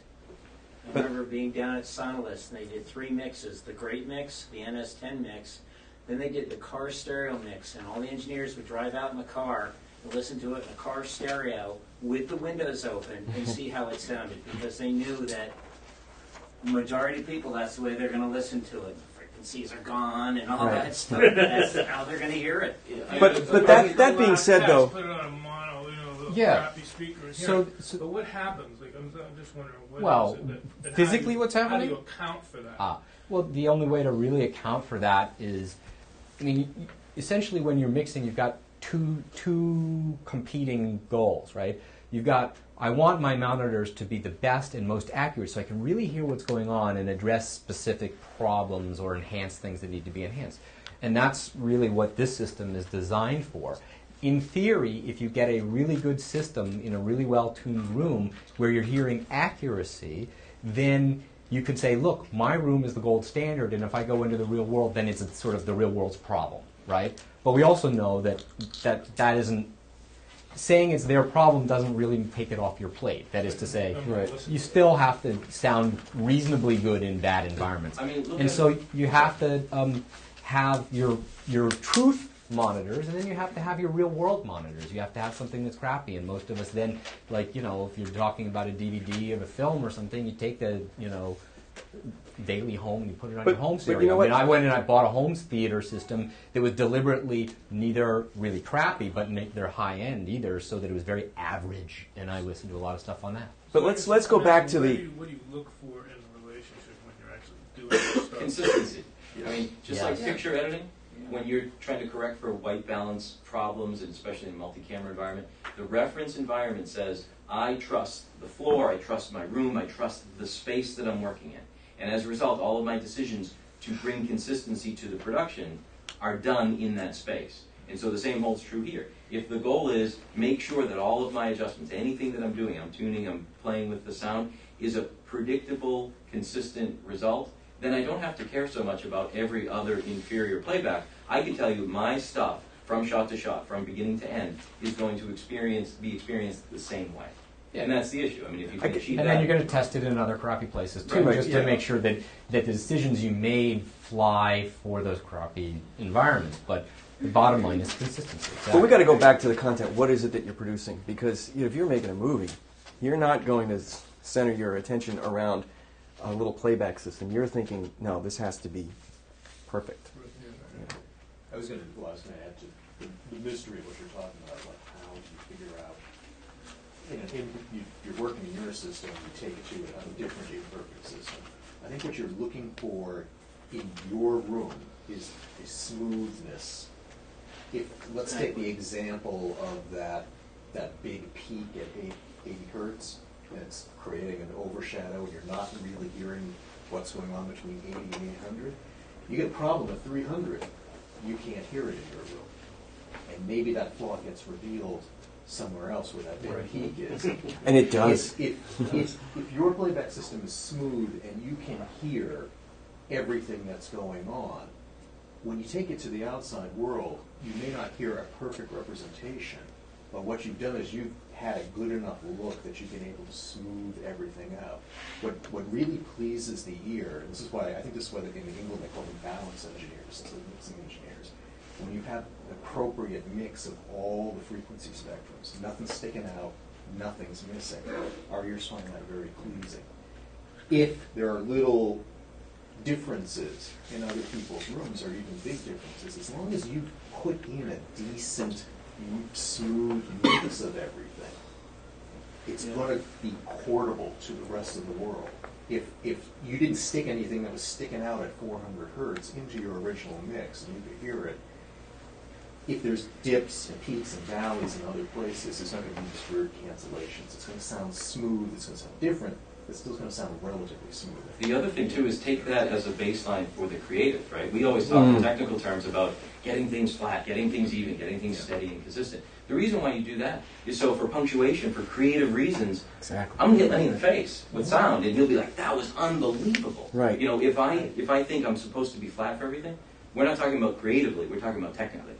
I remember being down at Sonolis, and they did 3 mixes: the Great Mix, the NS10 mix, then they did the car stereo mix, and all the engineers would drive out in the car and listen to it in a car stereo with the windows open and see how it sounded, because they knew that the majority of people, that's the way they're going to listen to it. Frequencies are gone and all that stuff. That's how they're going to hear it. But that being said, though, put it on a mono, little crappy speaker. So but what happens? Like, I'm just wondering. Well, physically, what's happening? How do you account for that? Well, the only way to really account for that is, I mean, essentially, when you're mixing, you've got two competing goals, right? You've got, I want my monitors to be the best and most accurate so I can really hear what's going on and address specific problems or enhance things that need to be enhanced. And that's really what this system is designed for. In theory, if you get a really good system in a really well-tuned room where you're hearing accuracy, then you could say, look, my room is the gold standard, and if I go into the real world, then it's sort of the real world's problem, right? But we also know that isn't, saying it's their problem doesn't really take it off your plate. That is to say, you still have to sound reasonably good in bad environments. And so you have to have your truth monitors, and then you have to have your real world monitors. You have to have something that's crappy, and most of us then, like, you know, if you're talking about a DVD of a film or something, you take the, you know, daily home and you put it on your home stereo. You know what? I went and I bought a home theater system that was deliberately neither really crappy but neither high end either, so that it was very average, and I listened to a lot of stuff on that. But let's go back to what do you look for in a relationship when you're actually doing this stuff? Consistency. I mean, just like picture editing, when you're trying to correct for white balance problems, and especially in a multi-camera environment, the reference environment says, I trust the floor, I trust my room, I trust the space that I'm working in. And as a result, all of my decisions to bring consistency to the production are done in that space. And so the same holds true here. If the goal is make sure that all of my adjustments, anything that I'm doing, I'm tuning, I'm playing with the sound, is a predictable, consistent result, then I don't have to care so much about every other inferior playback. I can tell you my stuff, from shot to shot, from beginning to end, is going to be experienced the same way. And that's the issue. I mean, if you can achieve And that, then you're going to test it in other crappy places too, Right. just to make sure that the decisions you made fly for those crappy environments. But the bottom line is consistency. But we got to go back to the content. What is it that you're producing? Because if you're making a movie, you're not going to center your attention around a little playback system. You're thinking, no, this has to be perfect. I was going to add to the mystery of what you're talking about, like how do you figure out, you're working in your system, you take it to a different imperfect system. I think what you're looking for in your room is a smoothness. Let's take the example of that big peak at 80 hertz, and it's creating an overshadow, and you're not really hearing what's going on between 80 and 800. You get a problem at 300, you can't hear it in your room. And maybe that flaw gets revealed somewhere else where that big peak is. And it does. If your playback system is smooth and you can hear everything that's going on, when you take it to the outside world, you may not hear a perfect representation, but what you've done is you've had a good enough look that you've been able to smooth everything out. What really pleases the ear, and this is why in England they call them balance engineers instead of mixing engineers, when you have an appropriate mix of all the frequency spectrums, nothing's sticking out, nothing's missing, our ears find that very pleasing. If there are little differences in other people's rooms, or even big differences, as long as you put in a decent, smooth mix of everything, it's going to be portable to the rest of the world. If you didn't stick anything that was sticking out at 400 hertz into your original mix and you could hear it, if there's dips and peaks and valleys in other places, it's not going to be just weird cancellations. It's going to sound smooth, it's going to sound different, it's still going to sound relatively smooth. the other thing too is take that as a baseline for the creative, right? We always talk in technical terms about getting things flat, getting things even, getting things steady and consistent. The reason why you do that is so for punctuation, for creative reasons, Exactly. I'm going to hit Lenny in the face with sound, and he'll be like, that was unbelievable. Right. You know, if I think I'm supposed to be flat for everything, we're not talking about creatively, we're talking about technically.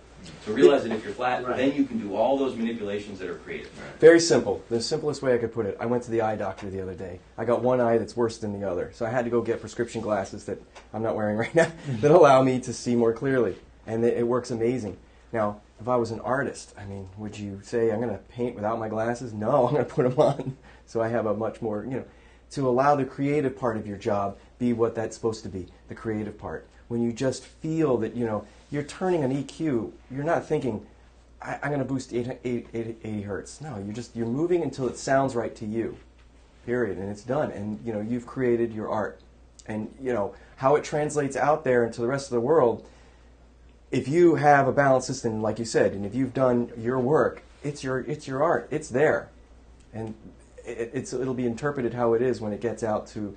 So realize that if you're flat, then you can do all those manipulations that are creative. Very simple. The simplest way I could put it, I went to the eye doctor the other day. I got one eye that's worse than the other. So I had to go get prescription glasses that I'm not wearing right now that allow me to see more clearly. And it works amazing. Now, if I was an artist, I mean, would you say I'm going to paint without my glasses? No, I'm going to put them on. So I have a much more, to allow the creative part of your job be what that's supposed to be, the creative part. When you just feel that, you're turning an EQ, you're not thinking, I'm going to boost 80 hertz. No, you're moving until it sounds right to you, period, and it's done. And, you've created your art. And, how it translates out there into the rest of the world, if you have a balanced system, like you said, and if you've done your work, it's your art. It's there. And it'll be interpreted how it is when it gets out to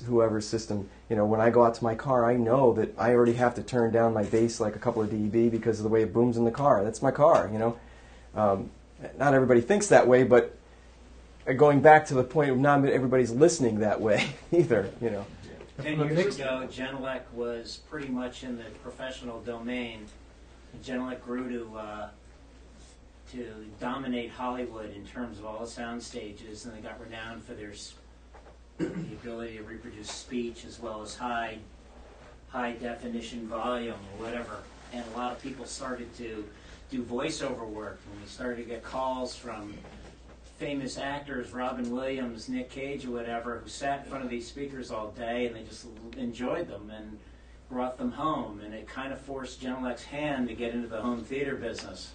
whoever's system. When I go out to my car, I know that I already have to turn down my bass like a couple of dB because of the way it booms in the car. That's my car, Not everybody thinks that way, but going back to the point of not everybody's listening that way either, 10 years ago, Genelec was pretty much in the professional domain. Genelec grew to dominate Hollywood in terms of all the sound stages, and they got renowned for their the ability to reproduce speech as well as high definition volume or whatever. And a lot of people started to do voiceover work, and we started to get calls from famous actors, Robin Williams, Nick Cage, or whatever, who sat in front of these speakers all day and they just enjoyed them and brought them home. And it kind of forced Genelec's hand to get into the home theater business.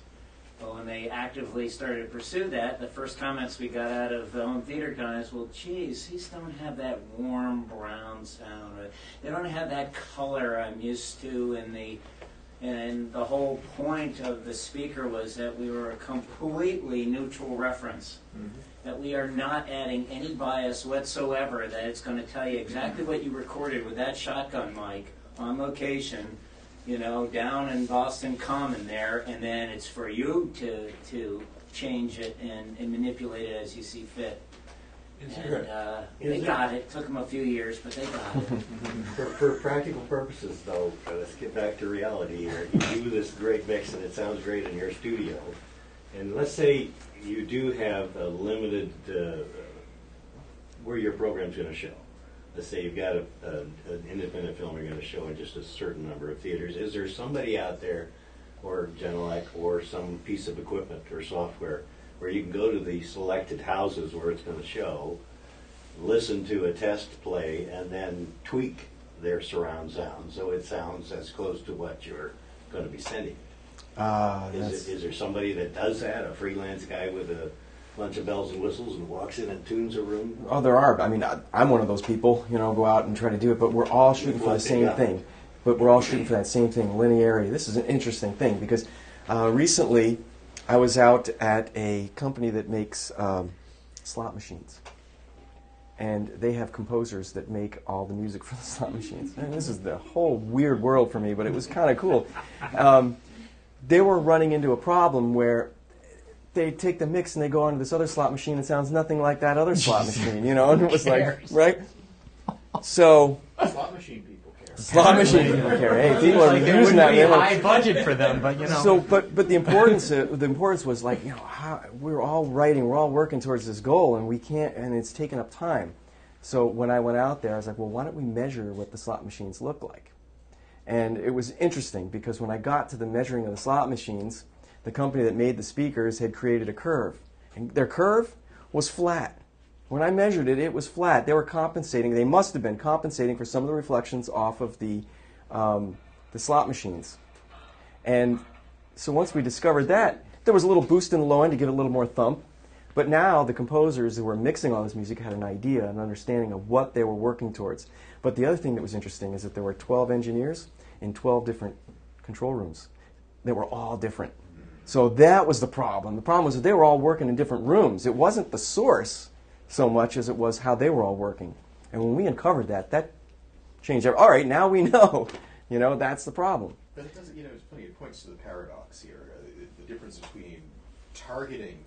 But when they actively started to pursue that, the first comments we got out of the home theater guys, well, geez, these don't have that warm brown sound. Or they don't have that color I'm used to and the whole point of the speaker was that we were a completely neutral reference, that we are not adding any bias whatsoever, that it's going to tell you exactly what you recorded with that shotgun mic on location, down in Boston Common there, and then it's for you to change it and manipulate it as you see fit. They got it. Took them a few years, but they got it. For practical purposes, though, let's get back to reality here. You do this great mix, and it sounds great in your studio. And let's say you do have a limited where your program's going to show. Let's say you've got an independent film you're going to show in just a certain number of theaters. Is there somebody out there, or Genelec, or some piece of equipment or software, where you can go to the selected houses where it's going to show, listen to a test play, and then tweak their surround sound so it sounds as close to what you're going to be sending? Is there somebody that does that, a freelance guy with a bunch of bells and whistles and walks in and tunes a room? Oh, there are. I mean, I'm one of those people, go out and try to do it, but we're all shooting for the same thing. But we're all shooting for that same thing, linearity. This is an interesting thing because recently I was out at a company that makes slot machines. And they have composers that make all the music for the slot machines. And this is the whole weird world for me, but it was kind of cool. They were running into a problem where they take the mix and they go onto this other slot machine and it sounds nothing like that other slot machine, and it was like, right? So Slot machine people care. Slot machine people care. Hey, people are using that. It would be high budget for them, but So, but the importance was like, how, we're all writing, we're all working towards this goal, and we can't, and it's taking up time. So when I went out there, I was like, well, why don't we measure what the slot machines look like? And it was interesting because when I got to the measuring of the slot machines, the company that made the speakers had created a curve, and their curve was flat. When I measured it, it was flat. They were compensating. They must have been compensating for some of the reflections off of the slot machines. And so once we discovered that, there was a little boost in the low end to give it a little more thump. But now the composers who were mixing all this music had an idea, an understanding of what they were working towards. But the other thing that was interesting is that there were 12 engineers in 12 different control rooms. They were all different. So that was the problem. The problem was that they were all working in different rooms. It wasn't the source so much as it was how they were all working. And when we uncovered that, that changed everything. All right, now we know. That's the problem. But it doesn't, there's plenty of points to the paradox here. The difference between targeting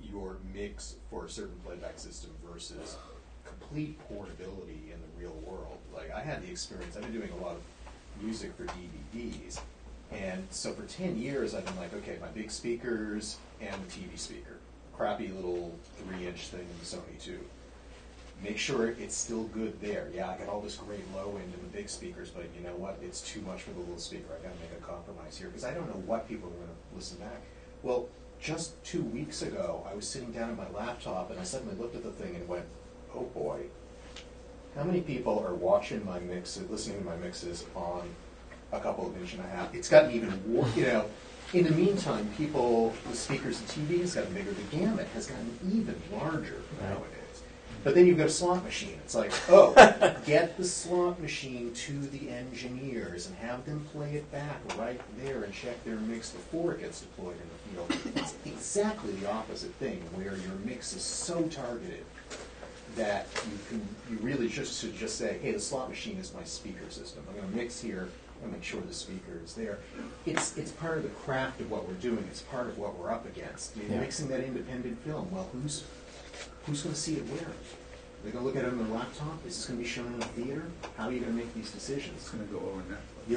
your mix for a certain playback system versus complete portability in the real world. Like, I had the experience, I've been doing a lot of music for DVDs, and so for 10 years I've been like, okay, my big speakers and the TV speaker, crappy little 3-inch thing in the Sony 2. Make sure it's still good there. Yeah, I got all this great low end in the big speakers, but you know what? It's too much for the little speaker. I got to make a compromise here because I don't know what people are going to listen back. Well, just 2 weeks ago, I was sitting down at my laptop and I suddenly looked at the thing and went, oh boy, how many people are watching my mixes, listening to my mixes on a couple of 1.5 inch? It's gotten even worse, In the meantime, people with speakers and TV has gotten bigger. The gamut has gotten even larger nowadays. But then you've got a slot machine. It's like, oh, get the slot machine to the engineers and have them play it back right there and check their mix before it gets deployed in the field. It's exactly the opposite thing, where your mix is so targeted that you really should just say, hey, the slot machine is my speaker system. I'm going to mix here and make sure the speaker is there. It's part of the craft of what we're doing. It's part of what we're up against. You're mixing that independent film. Well, who's going to see it where? They're going to look at it on their laptop? Is this going to be shown in a theater? How are you going to make these decisions? It's going to go over Netflix.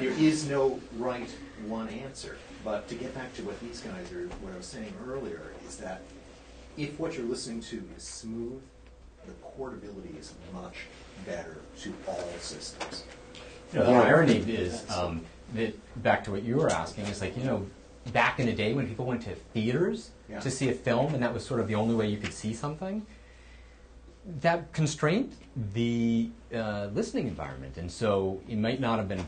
There is no right one answer. But to get back to what these guys are, what I was saying earlier, is that if what you're listening to is smooth, the portability is much better to all systems. The irony is that back to what you were asking is like, back in the day when people went to theaters to see a film and that was sort of the only way you could see something, that constrained the listening environment. And so it might not have been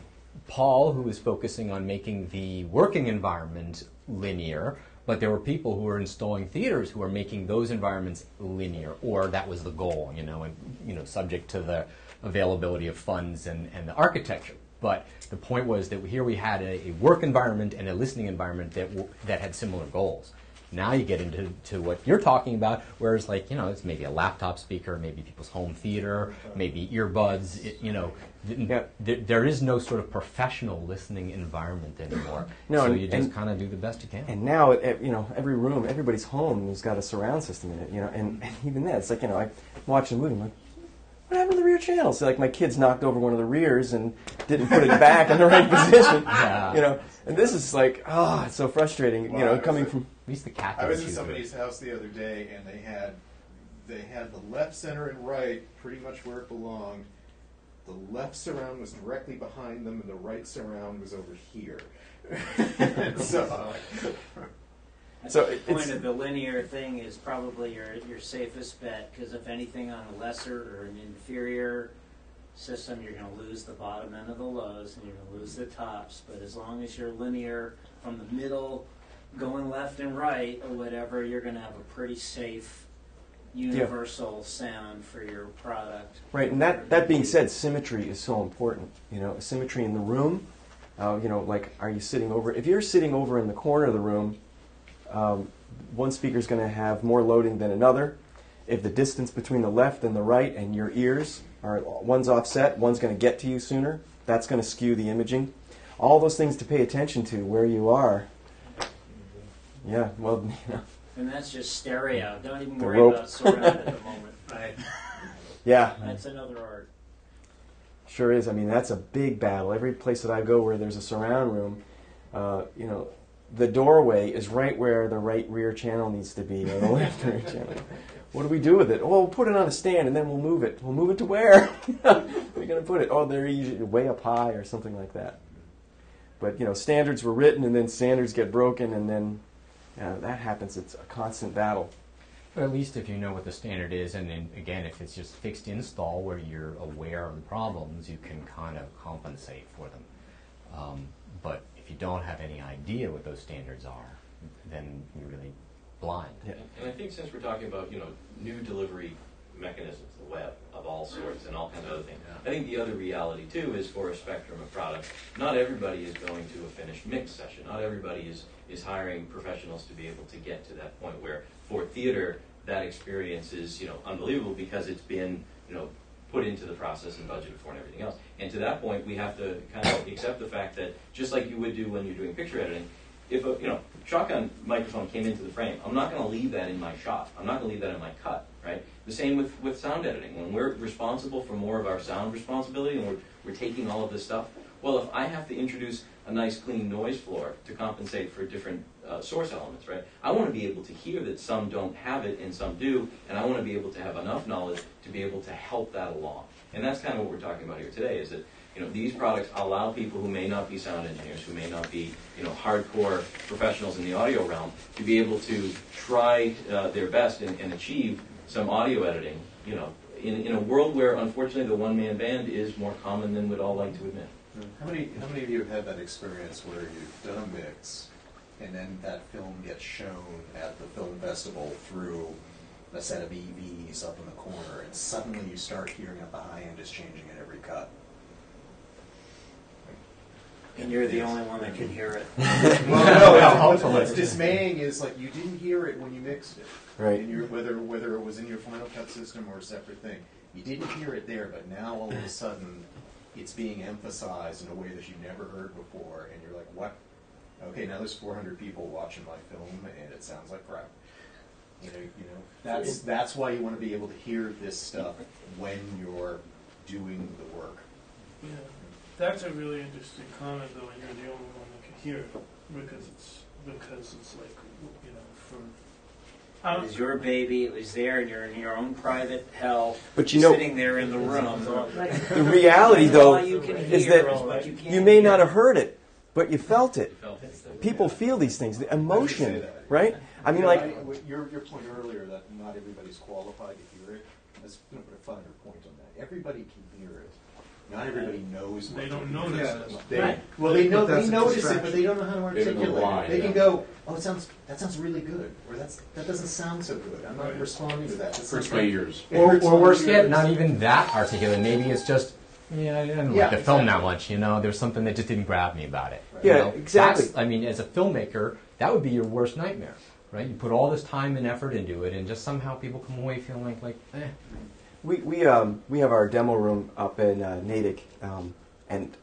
Paul who was focusing on making the working environment linear, but there were people who were installing theaters who were making those environments linear, or that was the goal, and subject to the availability of funds and the architecture. But the point was that here we had a work environment and a listening environment that had similar goals. Now you get into what you're talking about, whereas it's maybe a laptop speaker, maybe people's home theater, maybe earbuds. There is no sort of professional listening environment anymore. So you just kind of do the best you can. And now, every room, everybody's home has got a surround system in it. And even that, it's like, I watch a movie, I'm like, what happened to the rear channel? So like my kids knocked over one of the rears and didn't put it back in the right position. Yeah. You know, and this is like, it's so frustrating. Well, you know, coming from. At least the cat. I was doesn't in choose somebody's house the other day, and they had the left, center, and right pretty much where it belonged. The left surround was directly behind them, and the right surround was over here. So the point of the linear thing is probably your safest bet, because if anything on a lesser or an inferior system, you're going to lose the bottom end of the lows and you're going to lose the tops. But as long as you're linear from the middle, going left and right or whatever, you're going to have a pretty safe universal sound for your product. Right, and that being said, symmetry is so important. You know, symmetry in the room. You know, like, are you sitting over? If you're sitting over in the corner of the room, one speaker is going to have more loading than another. If the distance between the left and the right and your ears are one's offset, one's going to get to you sooner. That's going to skew the imaging. All those things to pay attention to where you are. Yeah, well, you know. And that's just stereo. Don't even The worry rope. about surround at the moment. Right. Yeah. That's another art. Sure is. I mean, that's a big battle. Every place that I go where there's a surround room, you know, the doorway is right where the right rear channel needs to be, or the left rear channel. What do we do with it? Oh, we'll put it on a stand and then we'll move it. We'll move it to where? Where are you going to put it? Oh, they're usually way up high or something like that. But, you know, standards were written and then standards get broken and then that happens. It's a constant battle. But at least if you know what the standard is, and then again, if it's just fixed install where you're aware of the problems, you can kind of compensate for them. But if you don't have any idea what those standards are, then you're really blind. Yeah. And I think since we're talking about, you know, new delivery mechanisms, the web of all sorts and all kinds of other things, I think the other reality too is for a spectrum of products, not everybody is going to a finished mix session. Not everybody is hiring professionals to be able to get to that point where for theater that experience is, you know, unbelievable because it's been, you know, put into the process and budgeted for and everything else. And to that point, we have to kind of accept the fact that just like you would do when you're doing picture editing, if a shotgun microphone came into the frame, I'm not going to leave that in my shot. I'm not going to leave that in my cut, right? The same with sound editing. When we're responsible for more of our sound responsibility and we're taking all of this stuff, well, if I have to introduce a nice clean noise floor to compensate for different source elements, right? I want to be able to hear that some don't have it and some do, and I want to be able to have enough knowledge to be able to help that along. And that's kind of what we're talking about here today, is that, you know, these products allow people who may not be sound engineers, who may not be, you know, hardcore professionals in the audio realm, to be able to try their best and achieve some audio editing, you know, in a world where, unfortunately, the one-man band is more common than we'd all like to admit. How many of you have had that experience where you've done a mix and then that film gets shown at the film festival through a set of EVs up in the corner, and suddenly you start hearing that the high end is changing at every cut? And you're the only one that can hear it. Well, no, what's dismaying is like you didn't hear it when you mixed it. Right. And whether it was in your Final Cut system or a separate thing. You didn't hear it there, but now all of a sudden it's being emphasized in a way that you never heard before, and you're like, what? Okay, now there's 400 people watching my film, and it sounds like crap. You know, that's why you want to be able to hear this stuff when you're doing the work. Yeah, that's a really interesting comment, though, and you're the only one that can hear it because it's like, you know, for. It was your baby. It was there, and you're in your own private hell. But you know, sitting there in the room. The reality, though, is that you may not have heard it, but you felt it. People feel these things, the emotion, right? I mean, like your point earlier that not everybody's qualified to hear it. Let's put a finer point on that. Everybody can hear it. Not everybody knows. They don't notice it. Well, they notice it, but they don't know how to articulate it. They can go, "Oh, that sounds really good," or that doesn't sound so good. I'm not responding to that. Hurts my ears. Or worse yet, not even that articulate. Maybe it's just, I didn't like the film that much. You know, there's something that just didn't grab me about it. Yeah, you know? exactly. I mean, as a filmmaker, that would be your worst nightmare, right? You put all this time and effort into it, and just somehow people come away feeling like, eh. We have our demo room up in Natick, and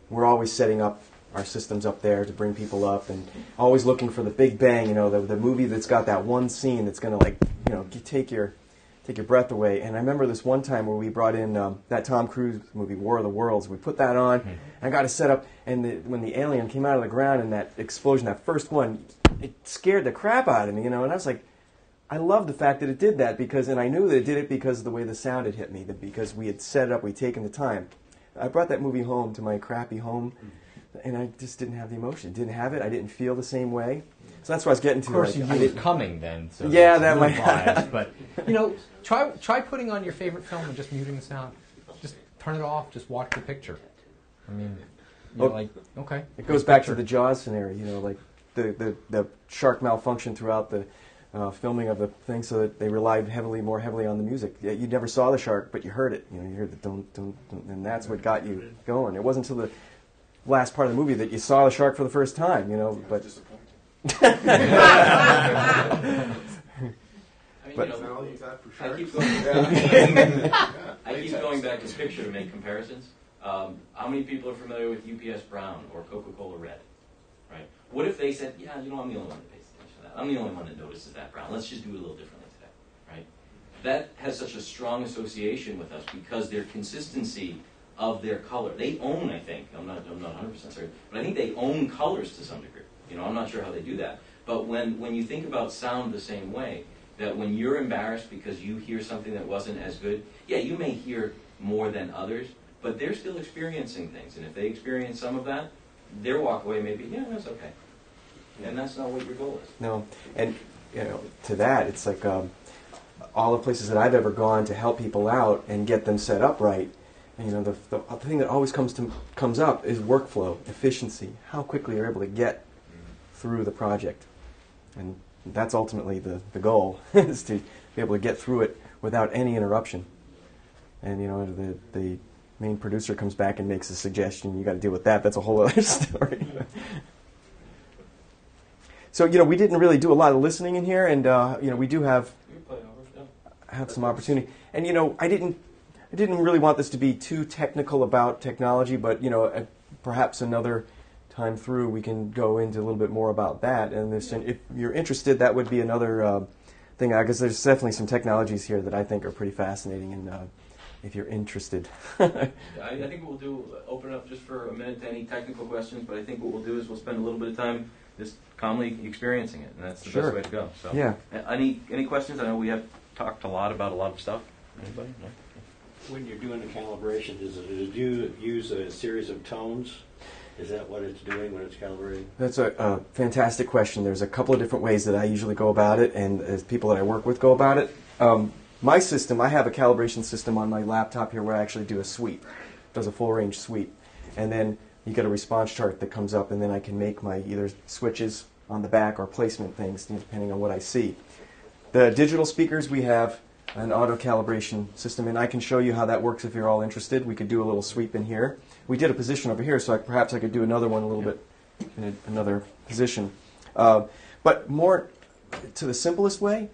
we're always setting up our systems up there to bring people up, and always looking for the big bang. You know, the movie that's got that one scene that's going to, like, you know, take your take your breath away. And I remember this one time where we brought in that Tom Cruise movie, War of the Worlds. We put that on, and I got it set up, and when the alien came out of the ground in that explosion, that first one, it scared the crap out of me, and I was like, I love the fact that it did that, and I knew that it did it because of the way the sound had hit me, because we had set it up, we'd taken the time. I brought that movie home to my crappy home, and I just didn't have the emotion. Didn't have it. I didn't feel the same way. So that's what I was getting to. Of course, like, you knew it coming then. So yeah, that might. Biased, but try putting on your favorite film and just muting the sound. Just turn it off. Just watch the picture. I mean, you're like, okay. It goes back to the Jaws scenario. Like the shark malfunction throughout the filming of the thing, so that they relied more heavily on the music. Yeah, you never saw the shark, but you heard it. You heard the dun dun dun, and that's what got you going. It wasn't until the last part of the movie that you saw the shark for the first time. But. I mean, But- I keep going back to picture to make comparisons. How many people are familiar with UPS Brown or Coca-Cola Red? Right? What if they said, I'm the only one that pays attention to that. I'm the only one that notices that brown. Let's just do it a little differently today. Right? That has such a strong association with us because their consistency of their color. They own, I think, I'm not 100% certain, but I think they own colors to some degree. I'm not sure how they do that. But when you think about sound the same way, that when you're embarrassed because you hear something that wasn't as good, you may hear more than others, but they're still experiencing things. And if they experience some of that, their walk away may be, that's okay. And that's not what your goal is. No, and to that, it's like all the places that I've ever gone to help people out and get them set up right. And the thing that always comes up is workflow, efficiency, how quickly you're able to get through the project, and that's ultimately the goal is to be able to get through it without any interruption. And the main producer comes back and makes a suggestion. You got to deal with that. That's a whole other story. So we didn't really do a lot of listening in here, and we do have some opportunity. And I didn't really want this to be too technical about technology, but perhaps another time through we can go into a little bit more about that. And if you're interested, that would be another thing. Because there's definitely some technologies here that I think are pretty fascinating, and if you're interested. I think what we'll do, open it up just for a minute to any technical questions, but I think what we'll do is we'll spend a little bit of time just calmly experiencing it, and that's the best way to go. So, yeah. Any questions? I know we have talked a lot about a lot of stuff. Anybody? No? When you're doing the calibration, does it use a series of tones? Is that what it's doing when it's calibrating? That's a fantastic question. There's a couple of different ways that I usually go about it, and as people that I work with go about it. My system, I have a calibration system on my laptop here where I actually do a sweep. It does a full range sweep. And then you get a response chart that comes up, and then I can make my either switches on the back or placement things, depending on what I see. The digital speakers, we have an auto calibration system, and I can show you how that works if you're all interested. We could do a little sweep in here. We did a position over here, so perhaps I could do another one a little bit in another position. But more to the simplest way,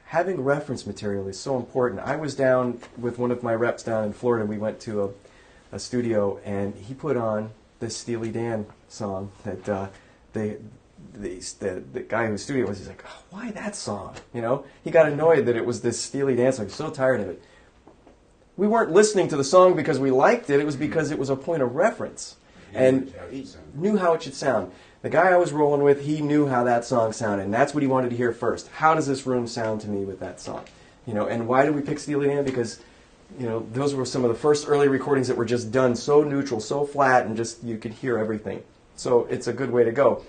having reference material is so important. I was down with one of my reps down in Florida. We went to a studio, and he put on this Steely Dan song that the guy whose studio was, he's like, oh, why that song? He got annoyed that it was this Steely Dan song. He was so tired of it. We weren't listening to the song because we liked it. It was because it was a point of reference. And he knew how it should sound. The guy I was rolling with, he knew how that song sounded, and that's what he wanted to hear first. How does this room sound to me with that song? And why did we pick Steely Dan? Because those were some of the first early recordings that were just done so neutral, so flat, and just you could hear everything. So it's a good way to go.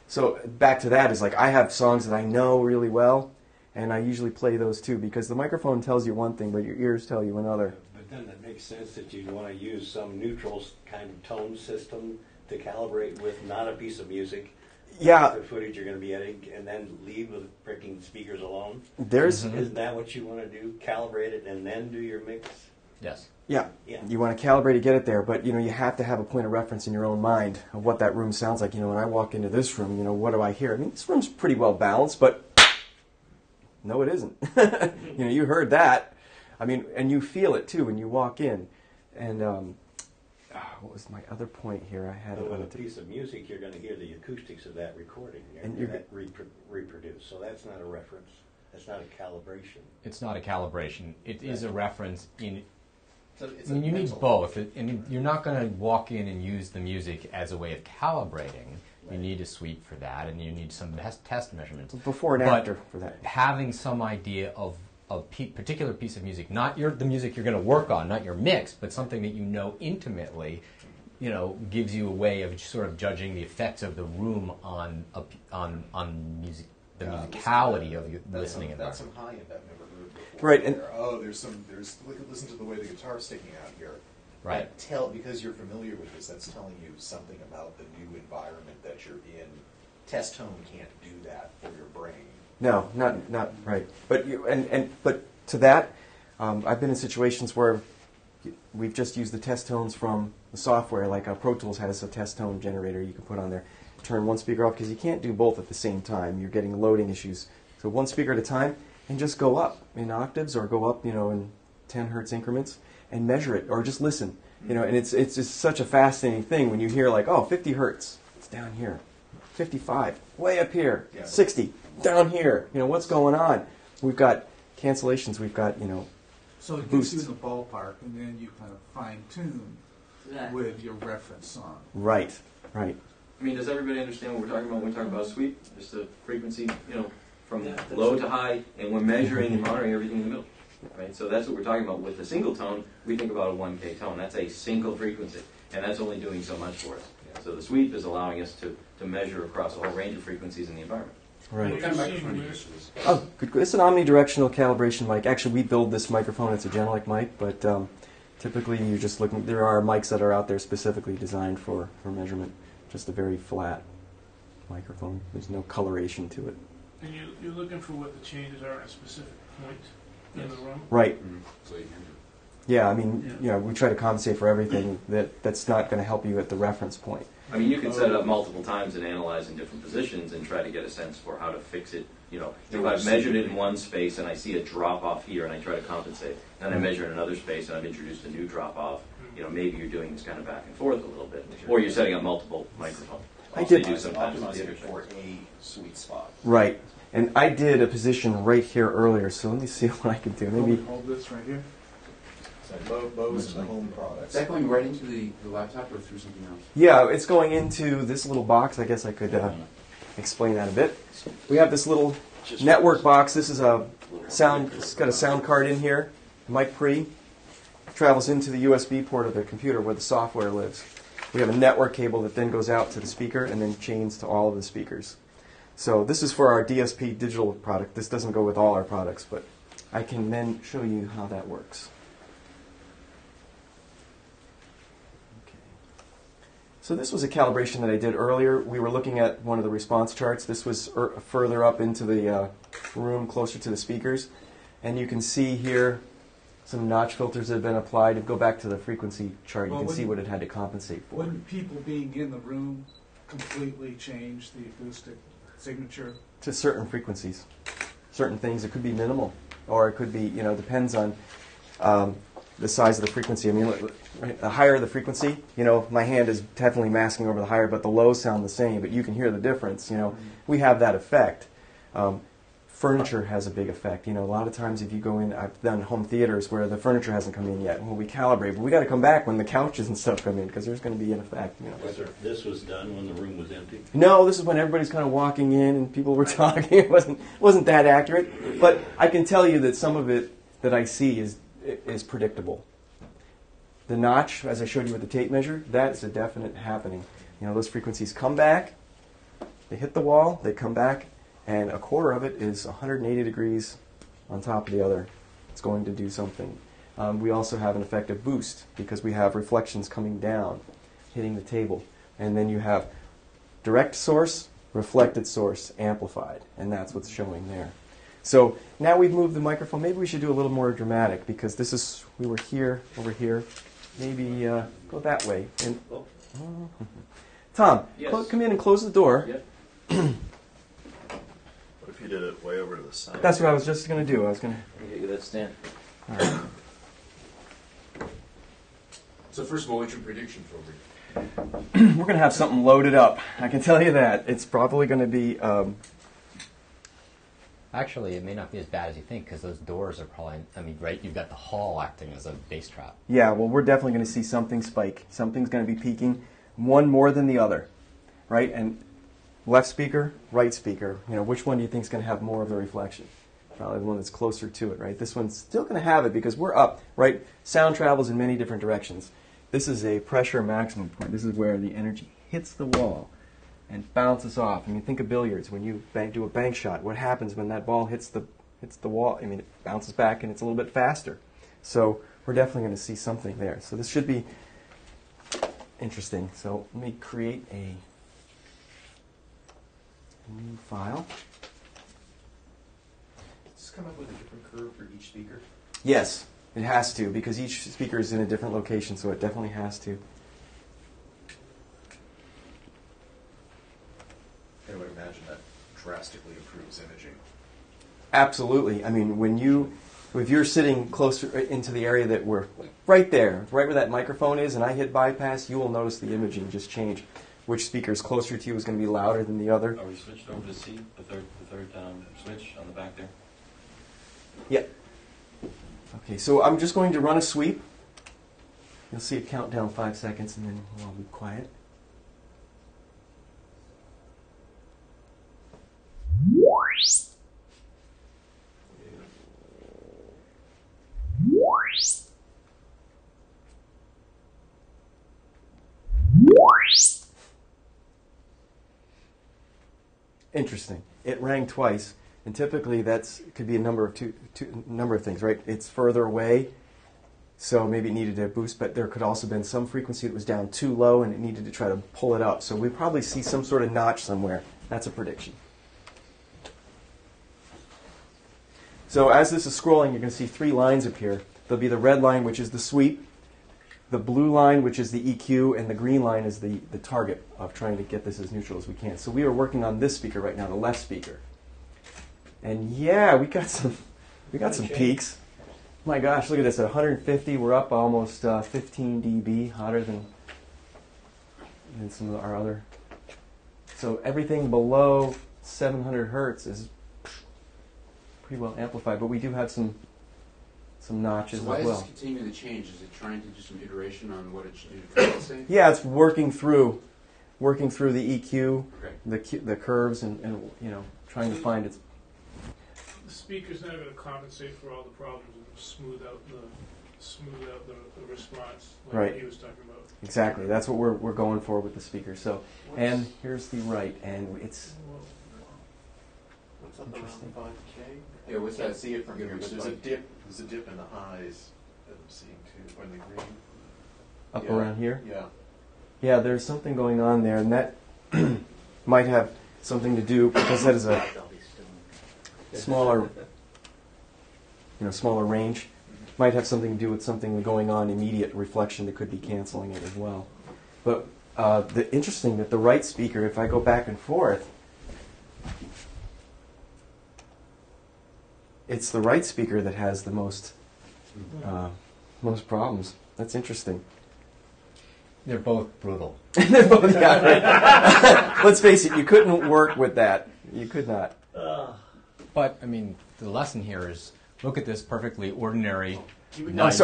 So back to that is like I have songs that I know really well, and I usually play those too because the microphone tells you one thing, but your ears tell you another. But then it makes sense that you'd want to use some neutral kind of tone system to calibrate with, not a piece of music. Yeah. The footage you're going to be editing, and then leave with freaking speakers alone. Isn't that what you want to do? Calibrate it and then do your mix? Yes. Yeah. You want to calibrate to get it there, but you have to have a point of reference in your own mind of what that room sounds like. When I walk into this room, what do I hear? I mean, this room's pretty well balanced, but no, it isn't. You heard that. I mean, and you feel it too when you walk in. And what was my other point here? I had with a piece of music, you're going to hear the acoustics of that recording. And you're going to reproduce. So that's not a reference. It's not a calibration. It's not a calibration. It is a reference in. So it's I mean, a you need mental- both. And you're not going to walk in and use the music as a way of calibrating. You need a suite for that, and you need some test measurements. Before and But after for that. having some idea of a particular piece of music, not the music you're going to work on, not your mix, but something that you know intimately, gives you a way of sort of judging the effects of the room on music, the musicality of your listening That's environment. some high end I've never heard before. Right, and- there's listen to the way the guitar's sticking out here. Right. Because you're familiar with this, that's telling you something about the new environment that you're in. Test tone can't do that for your brain. No, not right. But but to that, I've been in situations where we've just used the test tones from the software, like Pro Tools has a test tone generator you can put on there. Turn one speaker off because you can't do both at the same time. You're getting loading issues. So one speaker at a time, and just go up in octaves or go up, in 10 hertz increments and measure it, or just listen. And it's just such a fascinating thing when you hear 50 hertz, it's down here. 55, way up here. Yeah. 60, down here. What's going on? We've got cancellations. We've got, So it boosts. gives you the ballpark, and then you kind of fine tune with your reference song. Right. I mean, does everybody understand what we're talking about when we talk about a sweep? Just the frequency, from low to high, and we're measuring and monitoring everything in the middle. Right? So that's what we're talking about. With a single tone, we think about a 1K tone. That's a single frequency, and that's only doing so much for us. So the sweep is allowing us to measure across a whole range of frequencies in the environment. Right. What kind of microphone do you use? Oh, good. It's an omnidirectional calibration mic. Actually, we build this microphone. It's a Genelec mic, but typically you're just looking. There are mics that are out there specifically designed for measurement. Just a very flat microphone. There's no coloration to it. And you're looking for what the changes are at a specific point in the room? Right. So you can Yeah, I mean, we try to compensate for everything that's not going to help you at the reference point. I mean, you can set it up multiple times and analyze in different positions and try to get a sense for how to fix it. If I've measured it in one space and I see a drop off here and I try to compensate, then I measure in another space and I've introduced a new drop off. Maybe you're doing this kind of back and forth a little bit, or you're setting up multiple microphones. I They did do sometimes with optimize the it interface. for a sweet spot. Right. And I did a position right here earlier, so let me see what I can do. Maybe. Hold this right here. So Bose home Is products. that going right into the laptop or through something else? Yeah, it's going into this little box. I guess I could explain that a bit. We have this little network box. This is a sound. It's got a sound card in here. Mic pre travels into the USB port of the computer where the software lives. We have a network cable that then goes out to the speaker and then chains to all of the speakers. So this is for our DSP digital product. This doesn't go with all our products, but I can then show you how that works. Okay. So this was a calibration that I did earlier. We were looking at one of the response charts. This was further up into the room, closer to the speakers. And you can see here some notch filters that have been applied. If you go back to the frequency chart, you Well, can see what it had to compensate for. Wouldn't people being in the room completely change the acoustic signature? To certain frequencies. Certain things, it could be minimal, or it could be, depends on the size of the frequency. I mean, the higher the frequency, my hand is definitely masking over the higher, but the lows sound the same, but you can hear the difference, We have that effect. Furniture has a big effect. A lot of times if you go in, I've done home theaters where the furniture hasn't come in yet. Well, we calibrate, but we got to come back when the couches and stuff come in because there's going to be an effect. This was done when the room was empty? No, this is when everybody's kind of walking in and people were talking. It wasn't that accurate, but I can tell you that some of it that I see is predictable. The notch, as I showed you with the tape measure, that is a definite happening. Those frequencies come back, they hit the wall, they come back, and a quarter of it is 180 degrees on top of the other. It's going to do something. We also have an effective boost because we have reflections coming down, hitting the table. And then you have direct source, reflected source, amplified. And that's what's showing there. So now we've moved the microphone. Maybe we should do a little more dramatic because we were here, over here. Maybe go that way. And, Tom, Yes. come in and close the door. Yep. What if you did it way over to the side? That's what I was just going to do. I was going Let me get you that stand. to. All right. So first of all, what's your prediction for me? We're going to have something loaded up. I can tell you that. It's probably going to be Actually, it may not be as bad as you think because those doors are probably, I mean, right, you've got the hall acting as a bass trap. Yeah, well, we're definitely going to see something spike. Something's going to be peaking, one more than the other, right? And left speaker, right speaker, which one do you think is going to have more of the reflection? Probably the one that's closer to it, right? This one's still going to have it because we're up, right? Sound travels in many different directions. This is a pressure maximum point. This is where the energy hits the wall and bounces off. I mean, think of billiards. When you do a bank shot, what happens when that ball hits the wall? I mean, it bounces back and it's a little bit faster. So we're definitely going to see something there. So this should be interesting. So let me create a new file. Does this come up with a different curve for each speaker? Yes, it has to, because each speaker is in a different location, so it definitely has to. I would imagine that drastically improves imaging. Absolutely. I mean, if you're sitting closer into the area that we're right there, right where that microphone is, and I hit bypass, you will notice the imaging just change. Which speaker is closer to you is going to be louder than the other. Are we switched over to C, the third switch on the back there? Yeah. Okay, so I'm just going to run a sweep. You'll see it count down 5 seconds, and then we'll all be quiet. Interesting. It rang twice, and typically it could be a number of things, right? It's further away, so maybe it needed a boost, but there could also have been some frequency that was down too low, and it needed to try to pull it up. So we probably see some sort of notch somewhere. That's a prediction. So as this is scrolling, you're going to see 3 lines appear. There'll be the red line, which is the sweep, the blue line, which is the EQ, and the green line is the target of trying to get this as neutral as we can. So we are working on this speaker right now, the left speaker. And yeah, we got some peaks. My gosh, look at this. At 150, we're up almost 15 dB, hotter than some of our other. So everything below 700 hertz is pretty well amplified, but we do have some notches as well. So why is this continuing to change? Is it trying to do some iteration on what it should do to compensate? Yeah, it's working through the EQ, okay. the curves, and trying to find its. The speaker's not going to compensate for all the problems and smooth out the response, like right. he was talking about. Exactly. That's what we're going for with the speaker. So, and here's the right, and it's. What's up around 5K? Yeah, what's that? See it from here. There's There's a dip in the highs that I'm seeing too, or in the green. Up around here? Yeah. Yeah, there's something going on there, and that might have something to do, because that is a smaller range, might have something to do with something going on, immediate reflection that could be canceling it as well. But the interesting that the right speaker, if I go back and forth, it's the right speaker that has the most problems. That's interesting. They're both brutal. They're both, yeah, right. Let's face it, you couldn't work with that. You could not. But, I mean, the lesson here is look at this perfectly ordinary, nice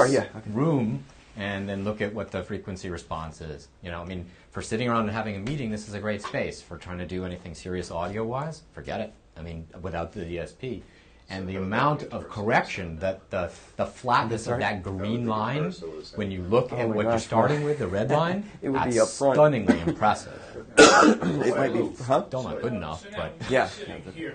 room, and then look at what the frequency response is. I mean, for sitting around and having a meeting, this is a great space. For trying to do anything serious audio-wise, forget it. I mean, without the ESP. And the amount of correction that the flatness of that green line, when you look at what you're starting with, the red line, it would that's be up front. stunningly impressive. It might be, Still not good enough, but Here,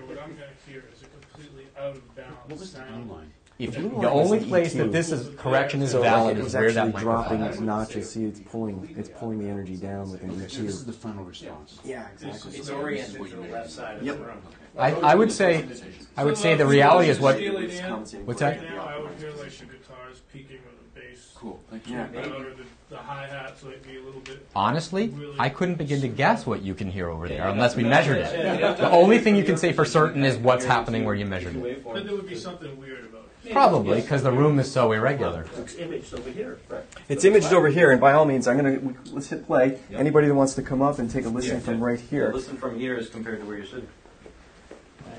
what I'm going to hear is a completely out of balance What was the blue line? if the only place that this is correction is valid it is was where that actually dropping microphone its is. notches. See, it's pulling the energy down with an Okay, so this is EQ. the final response. Yeah, exactly. It's oriented to the left side of the room. I would say the reality is what. What's that? Right now, I would hear like the guitars peaking or the bass. Cool. Thank you. Or the hi-hats might be a little bit. Honestly, I couldn't begin to guess what you can hear over there unless we measured it. The only thing you can say for certain is what's happening where you measured it. But there would be something weird about it. Probably, because the room is so irregular. It's imaged over here. It's imaged over here, and by all means, let's hit play. Anybody that wants to come up and take a listen from right here. Listen from here as compared to where you're sitting.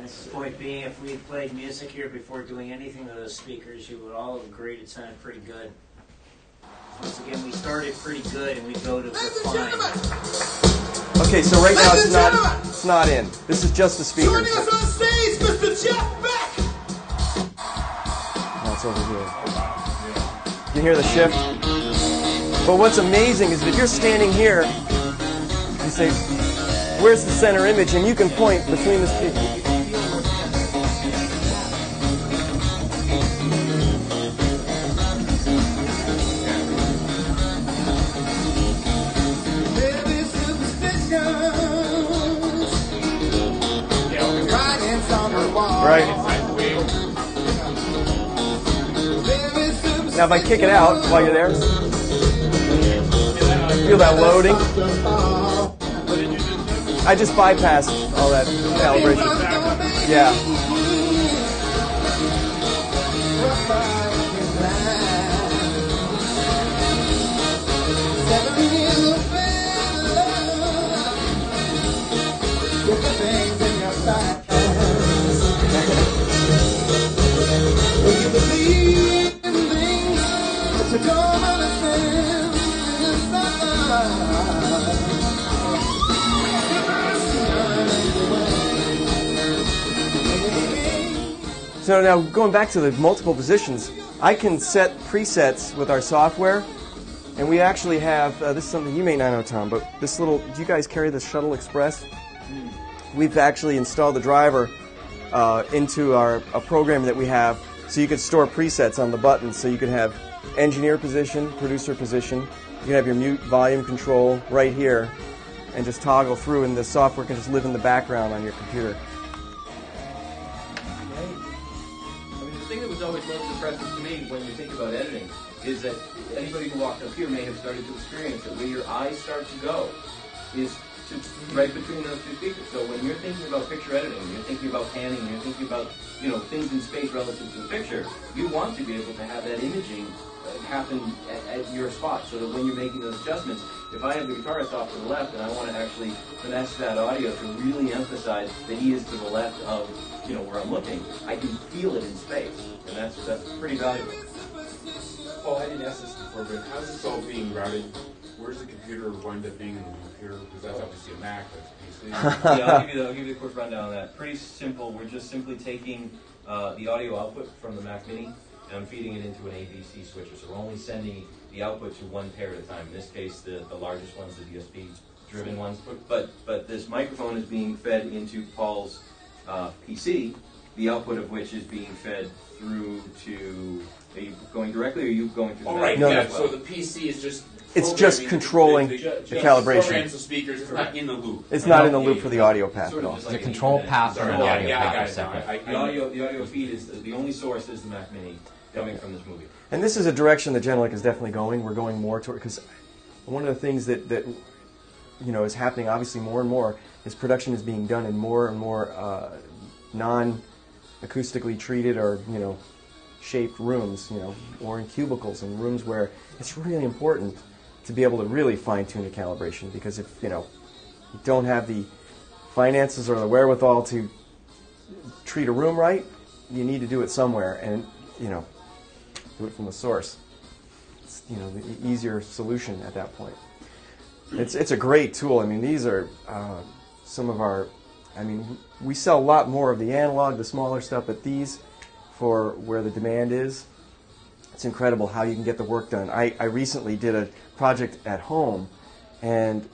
The point being, if we had played music here before doing anything to those speakers, you would all have agreed it sounded pretty good. Once again, we started pretty good, and we go to refine. Okay, so right now it's not in. This is just the speakers. Joining us on stage, Mr. Jeff Beck. That's over here. You can hear the shift. But what's amazing is that if you're standing here, you say, "Where's the center image?" And you can point between the speakers. Right. Now if I kick it out while you're there, feel that loading. I just bypassed all that calibration. Yeah. So now going back to the multiple positions, I can set presets with our software, and we actually have, this is something you may not know, Tom, but this little, do you guys carry the Shuttle Express? We've actually installed the driver into a program that we have, so you can store presets on the buttons, so you can have engineer position, producer position, you can have your mute volume control right here, and just toggle through, and the software can just live in the background on your computer. The thing that was always most impressive to me when you think about editing is that anybody who walked up here may have started to experience it. Where your eyes start to go is to right between those two speakers. So when you're thinking about picture editing, you're thinking about panning, you're thinking about things in space relative to the picture, you want to be able to have that imaging happen at your spot, so that when you're making those adjustments, if I have the guitarist off to the left and I want to actually finesse that audio to really emphasize that he is to the left of where I'm looking, I can feel it in space, and that's pretty valuable. Paul, I didn't ask this before, but how's this all being routed? Where's the computer wind up being in the computer? Because that's obviously a Mac, that's a PC. Yeah, I'll give you a quick rundown on that. Pretty simple. We're just simply taking the audio output from the Mac Mini, and I'm feeding it into an ABC switcher. So we're only sending the output to one pair at a time. In this case, the largest ones, the DSP-driven ones. But this microphone is being fed into Paul's PC, the output of which is being fed through to... Are you going directly, or are you going through the right, no, yeah. no. So the PC is just... It's just controlling the calibration. Programs the speakers, it's not in the loop. It's not in the loop for the audio path at all. The control path and the audio path are separate. The audio feed is the only source is the Mac Mini coming from this movie. And this is a direction that Genelec is definitely going. We're going more toward, because one of the things that is happening obviously more and more is production is being done in more and more non-acoustically treated or shaped rooms, or in cubicles and rooms where it's really important to be able to really fine-tune the calibration, because if you don't have the finances or the wherewithal to treat a room right, you need to do it somewhere, and do it from the source. It's the easier solution at that point. It's a great tool. I mean, these are some of our. I mean, we sell a lot more of the analog, the smaller stuff, but these, for where the demand is, it's incredible how you can get the work done. I recently did a project at home, and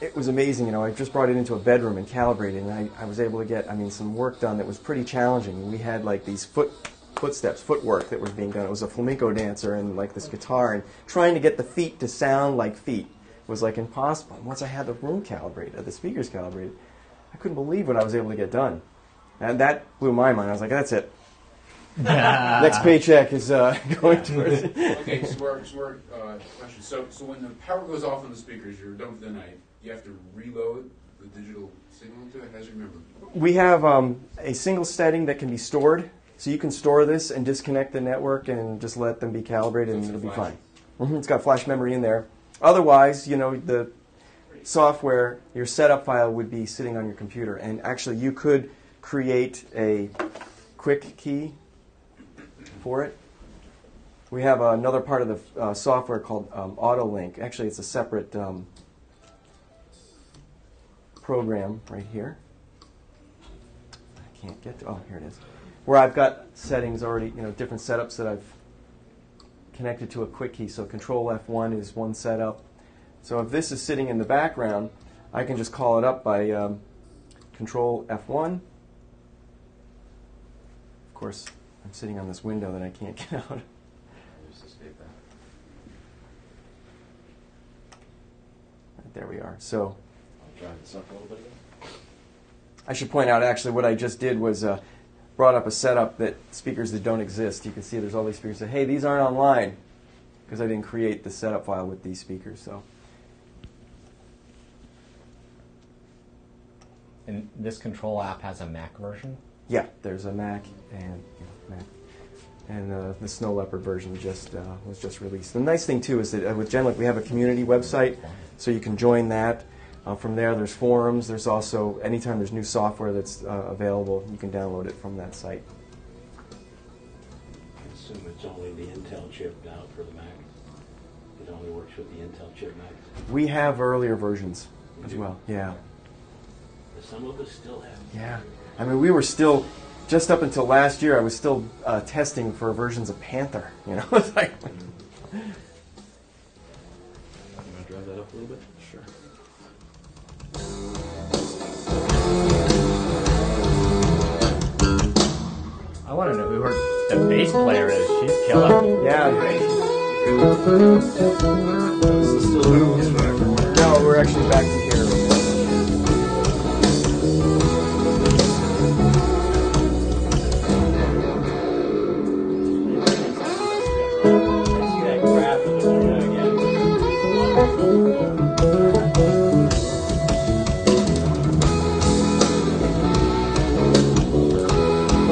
it was amazing. I just brought it into a bedroom and calibrated, and I was able to get, some work done that was pretty challenging. We had like these footwork that was being done. It was a flamenco dancer and like this guitar, and trying to get the feet to sound like feet was like impossible. And once I had the room calibrated, the speakers calibrated, I couldn't believe what I was able to get done. And that blew my mind. I was like, that's it. Next paycheck is going towards it. Okay, smart question. So when the power goes off on the speakers, you're done for the night, you have to reload the digital signal to it? How do you remember? We have a single setting that can be stored. So you can store this and disconnect the network and just let them be calibrated, and it'll be fine. It's got flash memory in there. Otherwise, software, your setup file would be sitting on your computer. And actually, you could create a quick key for it. We have another part of the software called AutoLink. Actually, it's a separate program right here. I can't get to, oh, here it is. Where I've got settings already, different setups that I've connected to a quick key. So Control F1 is one setup. So if this is sitting in the background, I can just call it up by Control F1. Of course, I'm sitting on this window that I can't get out. There we are. So I'll drive this up a little bit again. I should point out, actually, what I just did was brought up a setup that speakers that don't exist. You can see there's all these speakers that, hey, these aren't online, because I didn't create the setup file with these speakers. So. And this control app has a Mac version? Yeah, there's a Mac and Mac. And the Snow Leopard version was just released. The nice thing, too, is that with Genelec, we have a community website, so you can join that. From there, there's forums. There's also, anytime there's new software that's available, you can download it from that site. I assume it's only the Intel chip now for the Mac. It only works with the Intel chip Mac. We have earlier versions as well, yeah. Some of us still have. Yeah. I mean, we were still, just up until last year, I was still testing for versions of Panther, It's like, You want to drive that up a little bit? Sure. I want to know who the bass player is. She's killer. Yeah. This is still back. No, we're actually back to here.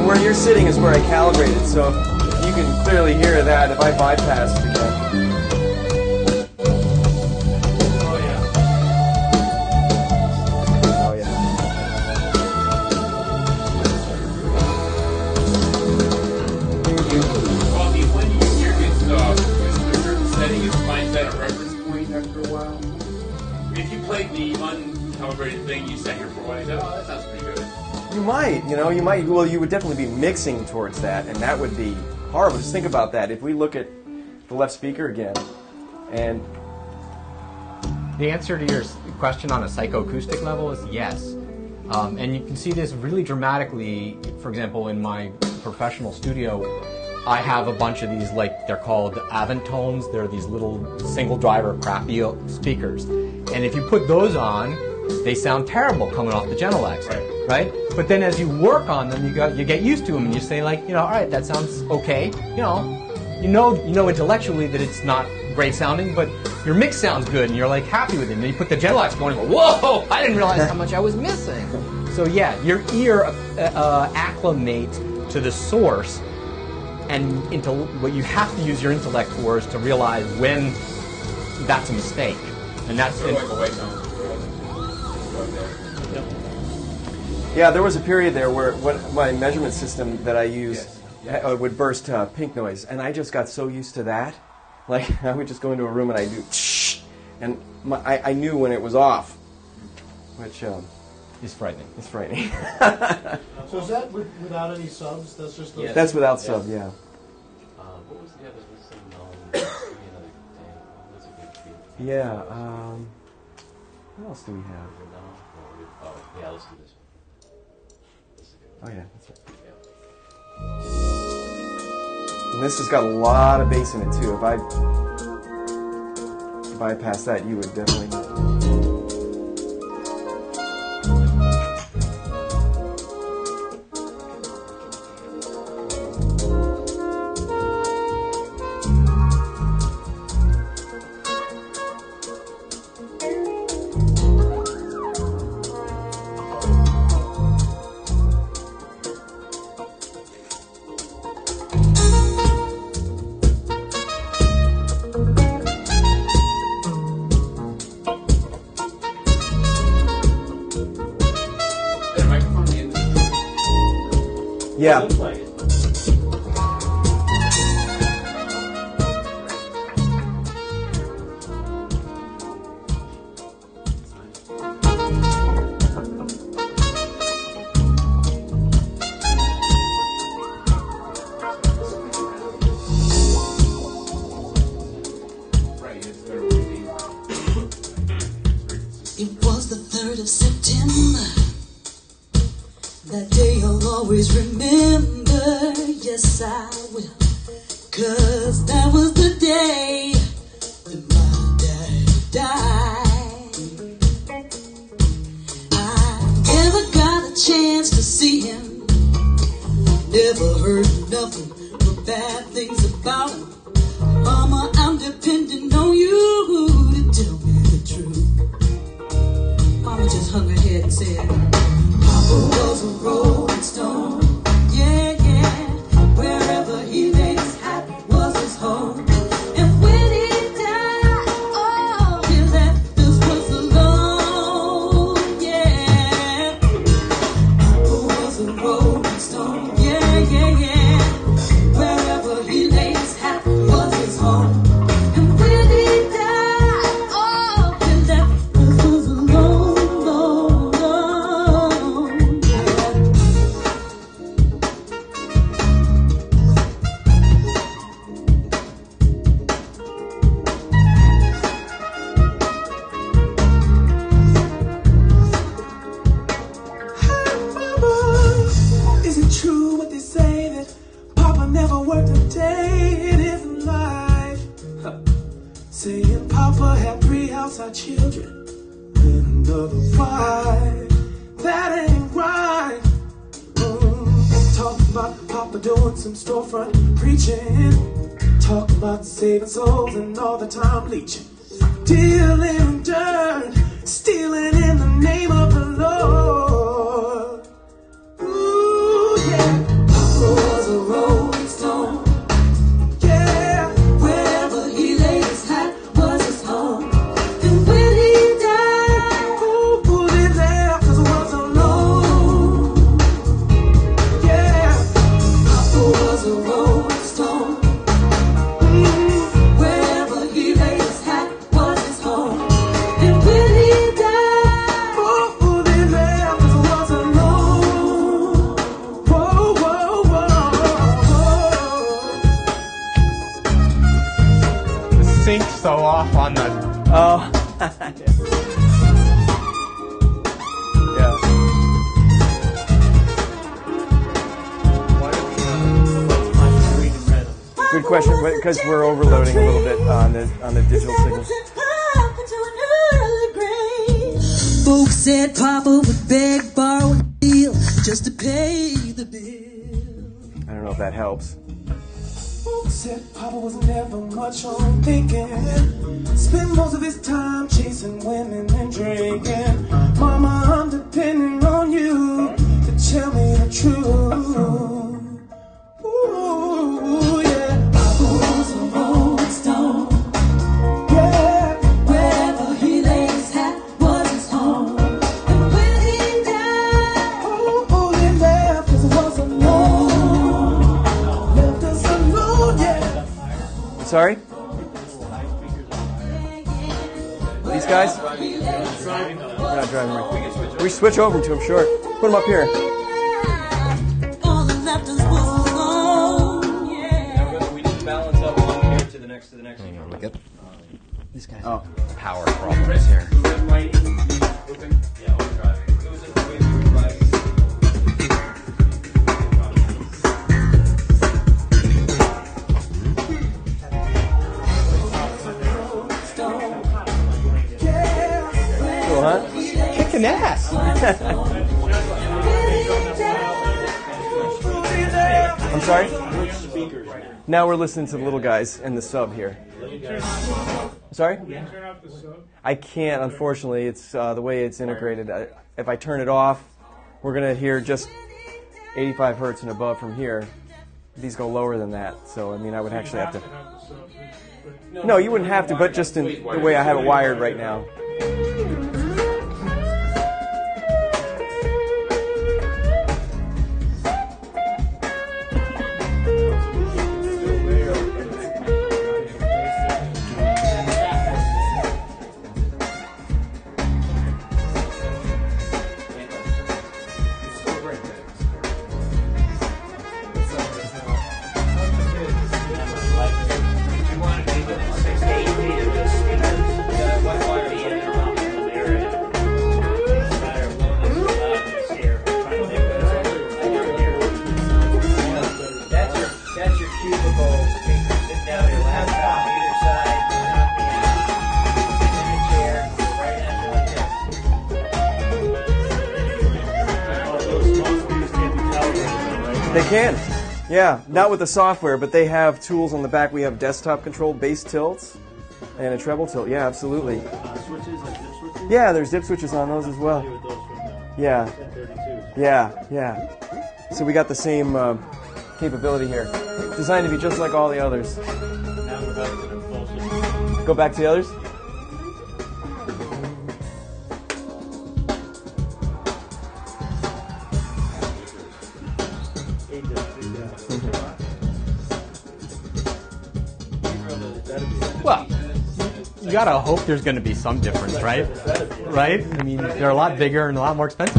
Where you're sitting is where I calibrated, so you can clearly hear that if I bypass it again. Oh, yeah. Oh, yeah. Well, when you hear this stuff, is there a certain setting it finds that a reference point after a while? If you played the uncalibrated thing, you sat here for a while and said, oh, that sounds pretty good. You might, well, you would definitely be mixing towards that, and that would be horrible. Just think about that. If we look at the left speaker again, and The answer to your question on a psychoacoustic level is yes. And you can see this really dramatically, for example, in my professional studio. I have a bunch of these, like they're called Avantones. They're these little single driver crappy speakers. And if you put those on, they sound terrible coming off the Genelecs, right? But then as you work on them, you get used to them, and you say like, all right, that sounds okay. You know intellectually that it's not great sounding, but your mix sounds good, and you're like happy with it. And then you put the Genelecs going, and go, whoa! I didn't realize how much I was missing. So yeah, your ear acclimate to the source, and what you have to use your intellect for is to realize when that's a mistake, and that's Sort of like a white noise. yeah, there was a period there where my measurement system that I used would burst pink noise, and I just got so used to that. Like, I would just go into a room and I'd do shh, and I knew when it was off, which is frightening. It's frightening. So is that without any subs? That's just those. Yes. That's without sub, yeah. What was the other? Was some what's a good feed? Yeah. What else do we have? Oh, yeah, let's do this one. This is good. Oh yeah, that's right. Yeah. And this has got a lot of bass in it too. If I bypass that, you would definitely. Yeah. Play it. It was the 3rd of September. That day I'll always remember. Yes, I will. 'Cause that was the day that my daddy died. I never got a chance to see him. Never heard nothing but bad things about him. Mama, I'm depending on you to tell me the truth. Mama just hung her head and said, Papa was a rolling stone. Yeah, yeah. Wherever he laid his hat was his home. And when he died, oh, he left us alone. Yeah. Papa was a rolling stone. Yeah, yeah, yeah. Wherever he laid his hat was his home. And when he died, oh, he left us alone. Is it true what they say that Papa never worked a day in his life? Saying Papa had 3 outside children and another wife. That ain't right. Talking about Papa doing some storefront preaching. Talking about saving souls and all the time leeching. Dealing in dirt, stealing in the name of the Lord. Ooh, yeah. Papa was a rolling stone. Yeah. Wherever he laid his hat was his home. And when he died, ooh, they left us was alone. Yeah. Papa was a rolling stone. Wherever he laid his hat was his home. And when he died, ooh, they left us was alone. Whoa, whoa, whoa. The sync's so off on the. Oh. Yeah. Good question, because we're overloading a little bit on the digital signals. Folks said Papa would beg, borrow, and steal just to pay the bill. I don't know if that helps. Folks said Papa was never much on thinking. Spent most of his time chasing women and drinking. Mama, I'm depending on you to tell me the truth. Ooh, yeah. Papa was a rolling stone. Yeah. Wherever he laid his hat was his home. And when he died, ooh, he left us was alone. Left us alone, yeah. Sorry? These guys? We're not driving right. We switch over to them, sure. Put them up here. All that left us was alone, yeah. We didn't balance up one here to the next to the next. Hang on, look at these guys. Oh. Power problems here. Yeah, overdriving. It was the way we were driving. Cool, huh? Kicking ass. I'm sorry? Now we're listening to the little guys in the sub here. Sorry? Turn off the sub. I can't, unfortunately. It's the way it's integrated. If I turn it off, we're going to hear just 85 hertz and above from here. These go lower than that, so I mean, I would actually have to. No, you wouldn't have to, but just in the way I have it wired right now. They can. Yeah, not with the software, but they have tools on the back. We have desktop control, bass tilts, and a treble tilt. Yeah, absolutely. Switches, like dip switches? Yeah, there's dip switches on those as well. With those from the Yeah. 1032s. Yeah. So we got the same capability here. Designed to be just like all the others. Now we're back to the full system. Go back to the others? Well, you gotta hope there's gonna be some difference, right? Right? I mean, they're a lot bigger and a lot more expensive.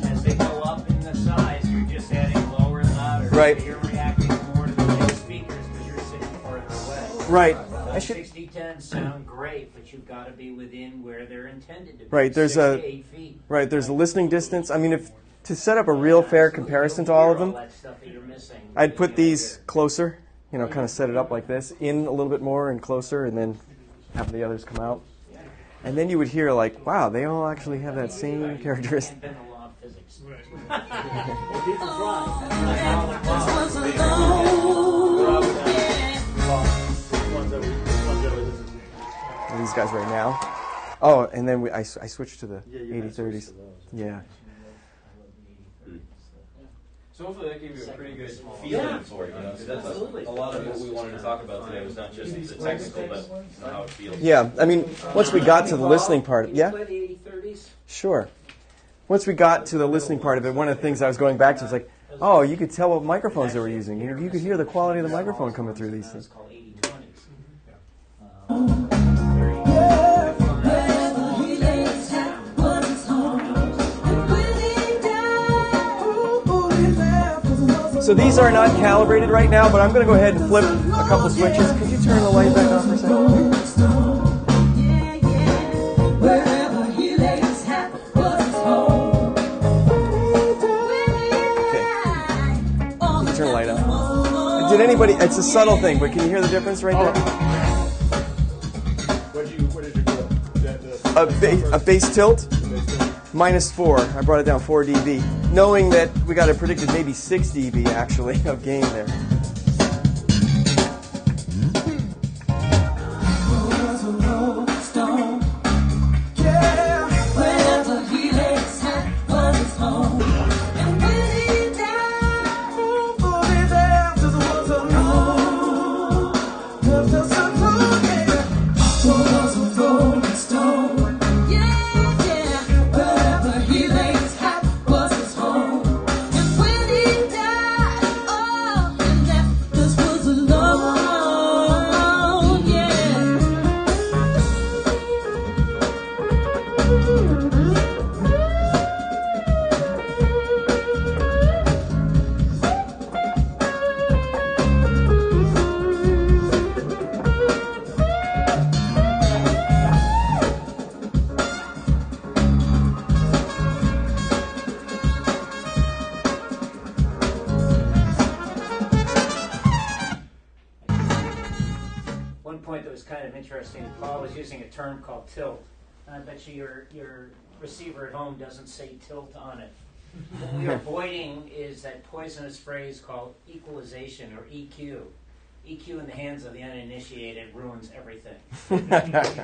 As they go up in the size, you're just adding lower and louder. Right. You're reacting more to the big speakers because you're sitting farther away. Right. Those 60-10 sound great, but you've got to be within where they're intended to be. Right. There's 6 to 8 feet. Right. There's a listening distance. I mean, if to set up a real fair comparison to all of them, That stuff that you're missing. I'd put these closer. You know, kind of set it up like this, in a little bit more and closer, and then have the others come out. And then you would hear like, wow, they all actually have that same characteristic. Invent the law of physics. These guys right now. Oh, and then I switched to the 8030s. Yeah. So hopefully that gave you a pretty good feeling for it. You know, 'cause that's a lot of what we wanted to talk about today was not just the technical, but how it feels. Yeah, I mean, once we got to the listening part, yeah? Play the 8030s? Sure. Once we got to the listening part of it, one of the things I was going back to was like, oh, you could tell what microphones they were using. You could hear the quality of the microphone coming through these things. So these are not calibrated right now, but I'm going to go ahead and flip a couple switches. Could you turn the light back on for a second? Turn the light up. Did anybody? It's a subtle thing, but can you hear the difference right there? What did you do? A bass tilt, -4. I brought it down 4 dB, knowing that we got it predicted maybe 6 dB actually of gain there. Paul was using a term called tilt. And I bet you your receiver at home doesn't say tilt on it. What we are avoiding is that poisonous phrase called equalization or EQ. EQ in the hands of the uninitiated ruins everything.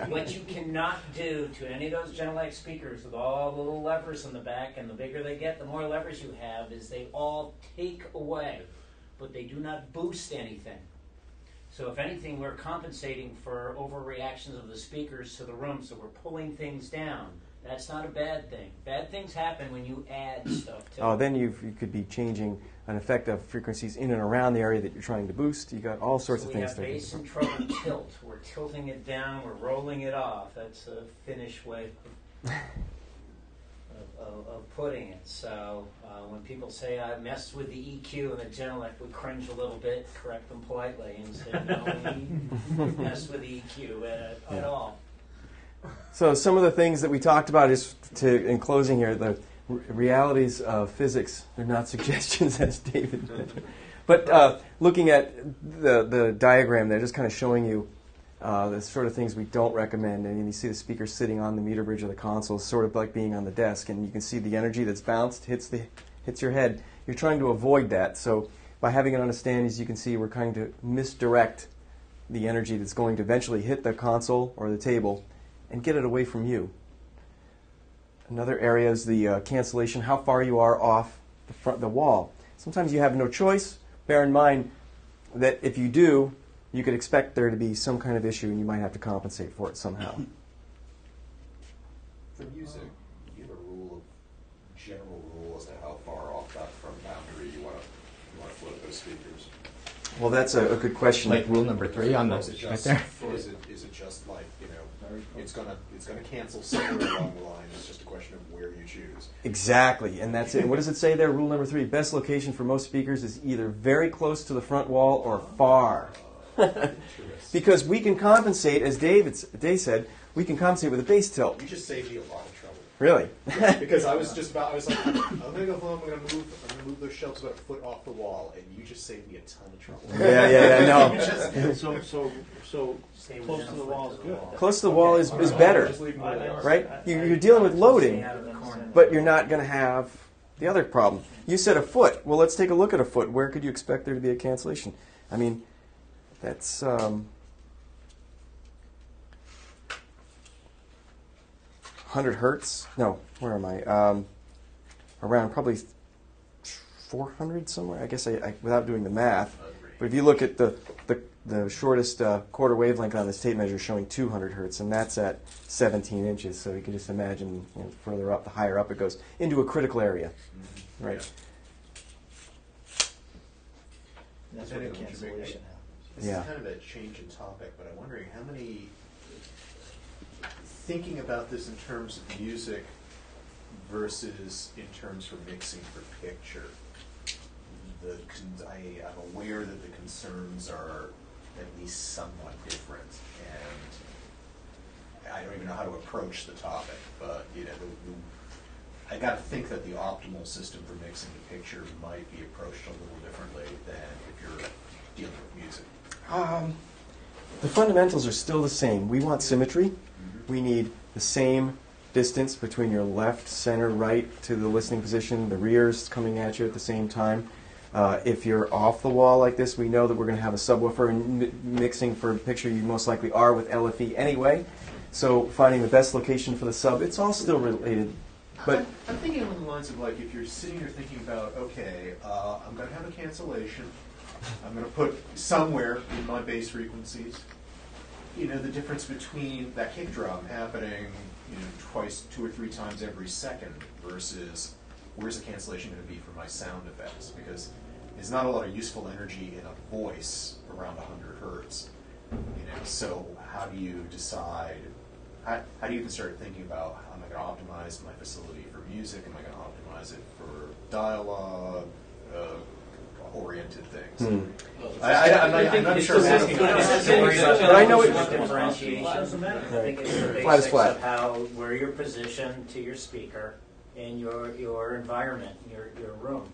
What you cannot do to any of those Genelec speakers with all the little levers in the back, and the bigger they get, the more levers you have, is they all take away, but they do not boost anything. So if anything, we're compensating for overreactions of the speakers to the room, so we're pulling things down. That's not a bad thing. Bad things happen when you add stuff to Oh, it. then you could be changing an effect of frequencies in and around the area that you're trying to boost. You got all sorts So of we things have to bass and treble tilt. We're tilting it down, we're rolling it off. That's a Finnish way of putting it. So when people say I messed with the EQ and the Genelec, we cringe a little bit, correct them politely, and say no, we mess with the EQ at all. So some of the things that we talked about is, in closing here, the realities of physics. They're not suggestions, as David mentioned. But looking at the diagram there, just kind of showing you The sort of things we don't recommend. And you see the speaker sitting on the meter bridge of the console, sort of like being on the desk, and you can see the energy that's bounced hits your head. You're trying to avoid that. So by having it on a stand, as you can see, we're trying to misdirect the energy that's going to eventually hit the console or the table and get it away from you. Another area is the cancellation, how far you are off the wall. Sometimes you have no choice. Bear in mind that if you do, you could expect there to be some kind of issue and you might have to compensate for it somehow. For music, do you have a general rule as to how far off that front boundary you want to float those speakers? Well, that's a good question. Like rule number 3 on those right there. Or is it just like, it's gonna cancel somewhere along the line? It's just a question of where you choose. Exactly, and that's it. What does it say there? Rule number 3: best location for most speakers is either very close to the front wall or far. Because we can compensate, as Dave said, we can compensate with a bass tilt. You just saved me a lot of trouble. Really? Yeah, because I was like, I'm gonna go home. I'm gonna move those shelves about a foot off the wall, and you just saved me a ton of trouble. Yeah, no. So close to the wall is good. Close to the wall is better, right? You're dealing with loading, but you're not going to have the other problem. You said a foot. Well, let's take a look at a foot. Where could you expect there to be a cancellation? I mean, that's 100 hertz. No, where am I? Around probably 400 somewhere. I guess I without doing the math. But if you look at the shortest quarter wavelength on this tape measure showing 200 hertz, and that's at 17 inches. So you can just imagine, further up, the higher up it goes into a critical area, right? And that's where the cancellation happens. This is kind of a change in topic, but I'm wondering how many, thinking about this in terms of music versus in terms for mixing for picture, I'm aware that the concerns are at least somewhat different, and I don't even know how to approach the topic, but I got to think that the optimal system for mixing the picture might be approached a little differently than if you're dealing with music. The fundamentals are still the same. We want symmetry. Mm-hmm. We need the same distance between your left, center, right to the listening position, the rears coming at you at the same time. If you're off the wall like this, we know that we're going to have a subwoofer, and mixing for a picture you most likely are with LFE anyway. So finding the best location for the sub, it's all still related. But I'm thinking along the lines of, like, if you're sitting here thinking about, okay, I'm going to have a cancellation. I'm going to put somewhere in my bass frequencies, the difference between that kick drum happening, twice, 2 or 3 times every second versus where's the cancellation going to be for my sound effects? Because there's not a lot of useful energy in a voice around 100 hertz. So how do you decide? How do you even start thinking about, am I going to optimize my facility for music? Am I going to optimize it for dialogue? Oriented things. I'm not sure. But I know it's differentiation. I think it's the basics flat. of where you're positioned to your speaker in your environment, your room.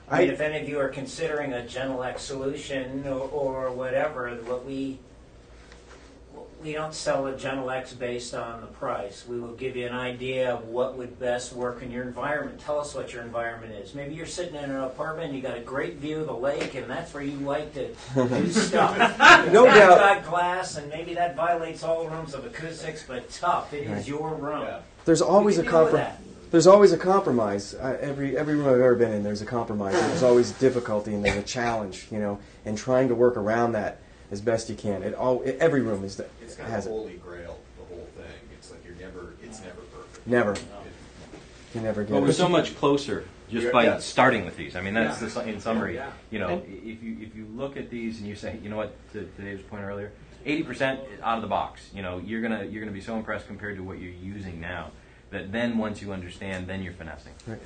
I mean, if any of you are considering a Genelec solution or whatever, we don't sell a Genelecs based on the price. We will give you an idea of what would best work in your environment. Tell us what your environment is. Maybe you're sitting in an apartment and you got a great view of the lake, and that's where you like to do stuff. No doubt. Got glass, and maybe that violates all rooms of acoustics, but tough. It is your room. Yeah. There's always a compromise. There's always a compromise. Every room I've ever been in, there's a compromise. There's always difficulty and there's a challenge, and trying to work around that as best you can. Every room has it. It's kind of holy grail, the whole thing. It's like it's never perfect. Never. You never get it. But we're so much closer just by starting with these. I mean, that's in summary. If you look at these and you say, you know what, to Dave's point earlier, 80% out of the box. You're gonna be so impressed compared to what you're using now. That then once you understand, then you're finessing. Right.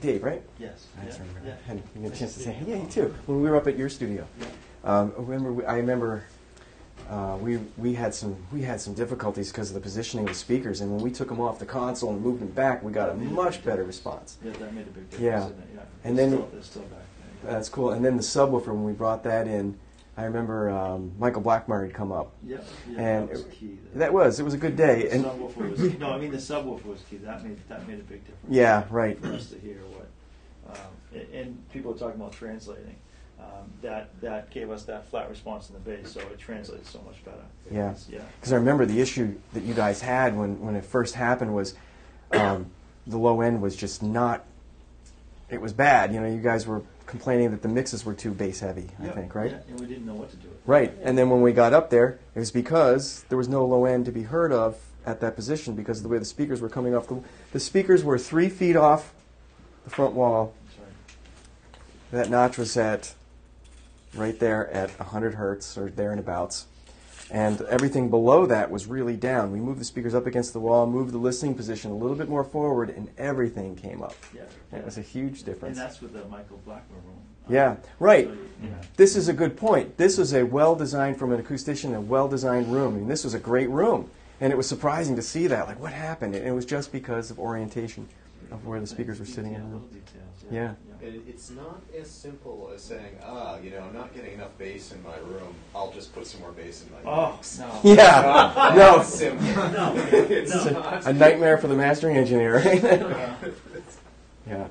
Dave, right? Yes. I had a chance to say, yeah, you too. When we were up at your studio, I remember we had some difficulties because of the positioning of the speakers, and when we took them off the console and moved them back, we got a much better response. Yeah, that made a big difference. Yeah, Isn't it? Yeah. And then it's still back there. That's cool. And then the subwoofer, when we brought that in, I remember Michael Blackmore had come up. Yeah, and that was key. It was a good day. The And subwoofer was, no, I mean the subwoofer was key. That made a big difference. Yeah, right. For us to hear what, and people were talking about translating. That gave us that flat response in the bass, so it translated so much better. Yeah, Yeah. because I remember the issue that you guys had when it first happened was the low end was just not. It was bad. You know, you guys were complaining that the mixes were too bass heavy. I think, right? Yeah, and we didn't know what to do with it. Right, and then when we got up there, it was because there was no low end to be heard of at that position because of the way the speakers were coming off. The speakers were 3 feet off the front wall. That notch was at right there at 100 hertz or there and abouts. And everything below that was really down. We moved the speakers up against the wall, moved the listening position a little bit more forward, and everything came up. Yeah. And it was a huge difference. And that's with the Michael Blackmore room. Yeah, right. So, yeah. This is a good point. This was a well-designed, from an acoustician, a well-designed room. I mean, this was a great room. And it was surprising to see that. Like, what happened? And it was just because of orientation of where the speakers were sitting in the room. Yeah. It's not as simple as saying, I'm not getting enough bass in my room. I'll just put some more bass in my mix. No. Yeah. No. Simple. No. It's a nightmare for the mastering engineer. Right? Yeah.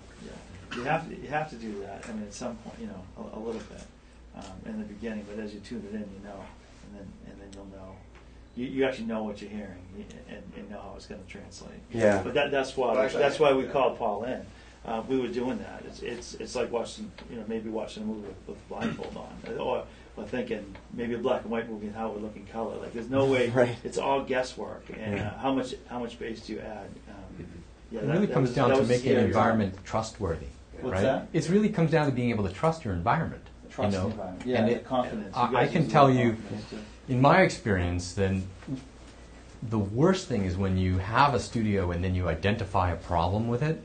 You have to do that. I mean, at some point, a little bit in the beginning. But as you tune it in, and then you'll know. You actually know what you're hearing and know how it's going to translate. Yeah. But that's why we called Paul in. We were doing that. It's like watching maybe watching a movie with blindfold on, or thinking maybe a black and white movie and how it would look in color. Like there's no way. Right. It's all guesswork. And how much bass do you add? It really comes down to making an environment trustworthy. What's right? that? It really comes down to being able to trust your environment. Trust the environment. Yeah, and the confidence. I can tell you, in my experience, then the worst thing is when you have a studio and then you identify a problem with it,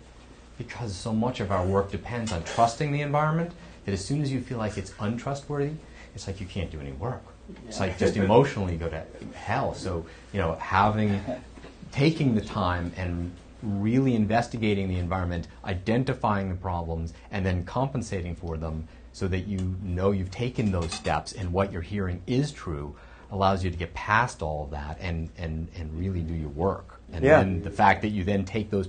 because so much of our work depends on trusting the environment, that as soon as you feel like it's untrustworthy, it's like you can't do any work. It's like just emotionally go to hell. So, taking the time and really investigating the environment, identifying the problems, and then compensating for them so that you know you've taken those steps and what you're hearing is true, allows you to get past all of that and really do your work. And then the fact that you then take those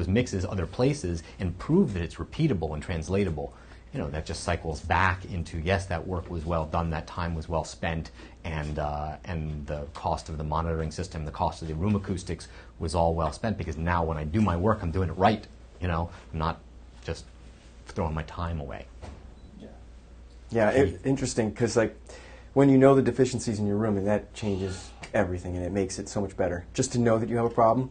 mixes other places and prove that it's repeatable and translatable, that just cycles back into, yes, that work was well done, that time was well spent, and the cost of the monitoring system, the cost of the room acoustics was all well spent, because now when I do my work, I'm doing it right. I'm not just throwing my time away. Yeah, interesting, because when you know the deficiencies in your room, and that changes everything, and it makes it so much better. Just to know that you have a problem.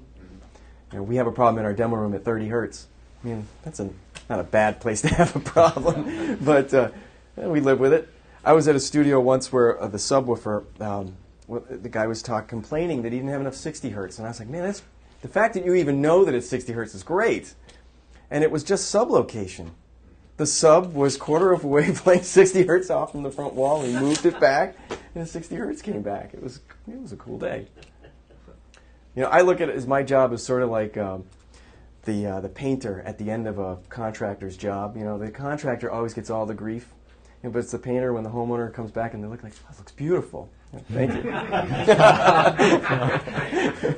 We have a problem in our demo room at 30 hertz. I mean, that's not a bad place to have a problem, but we live with it. I was at a studio once where the subwoofer, the guy was complaining that he didn't have enough 60 hertz, and I was like, man, the fact that you even know that it's 60 hertz is great. And it was just sublocation. The sub was quarter of a way playing 60 hertz off from the front wall. We moved it back, and the 60 hertz came back. It was a cool day. I look at it as my job is sort of like the painter at the end of a contractor's job. The contractor always gets all the grief, but it's the painter when the homeowner comes back and they look like, oh, it looks beautiful. Thank you.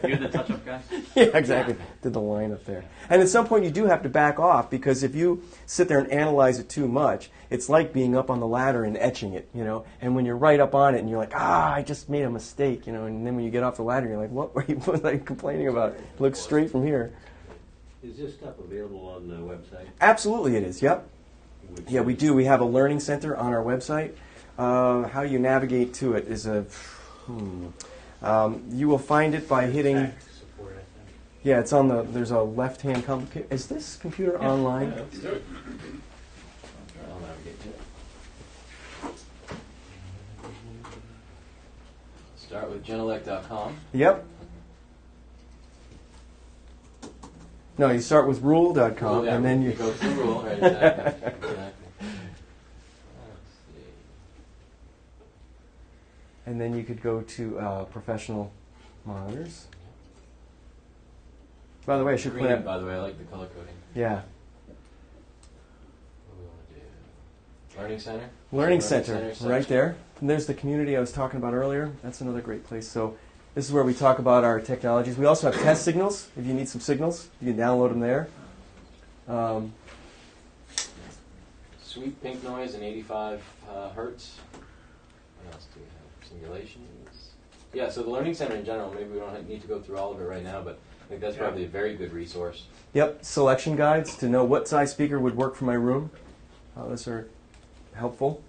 You're the touch-up guy? Yeah, exactly. Did the line up there. And at some point you do have to back off, because if you sit there and analyze it too much, it's like being up on the ladder and etching it, And when you're right up on it and you're like, I just made a mistake, And then when you get off the ladder, you're like, what were you complaining about? It looks straight from here. Is this stuff available on the website? Absolutely it is, yep. Yeah, we do. We have a learning center on our website. How you navigate to it is you will find it by hitting. Yeah, it's on there's a left-hand computer. Is this computer online? Yeah, let's do it. I'll navigate to it. Start with Genelec.com. Yep. No, you start with rule.com, and then you go through rule. Right, exactly. And then you could go to professional monitors. By the way, I should By the way, I like the color coding. Yeah. What do we want to do? Learning Center? Learning Center, right there. And there's the community I was talking about earlier. That's another great place. So this is where we talk about our technologies. We also have test signals. If you need some signals, you can download them there. Sweet pink noise and 85 hertz. What else do we have? Simulations. Yeah, so the Learning Center in general, maybe we don't need to go through all of it right now, but I think that's probably a very good resource. Yep, selection guides to know what size speaker would work for my room. Those are helpful.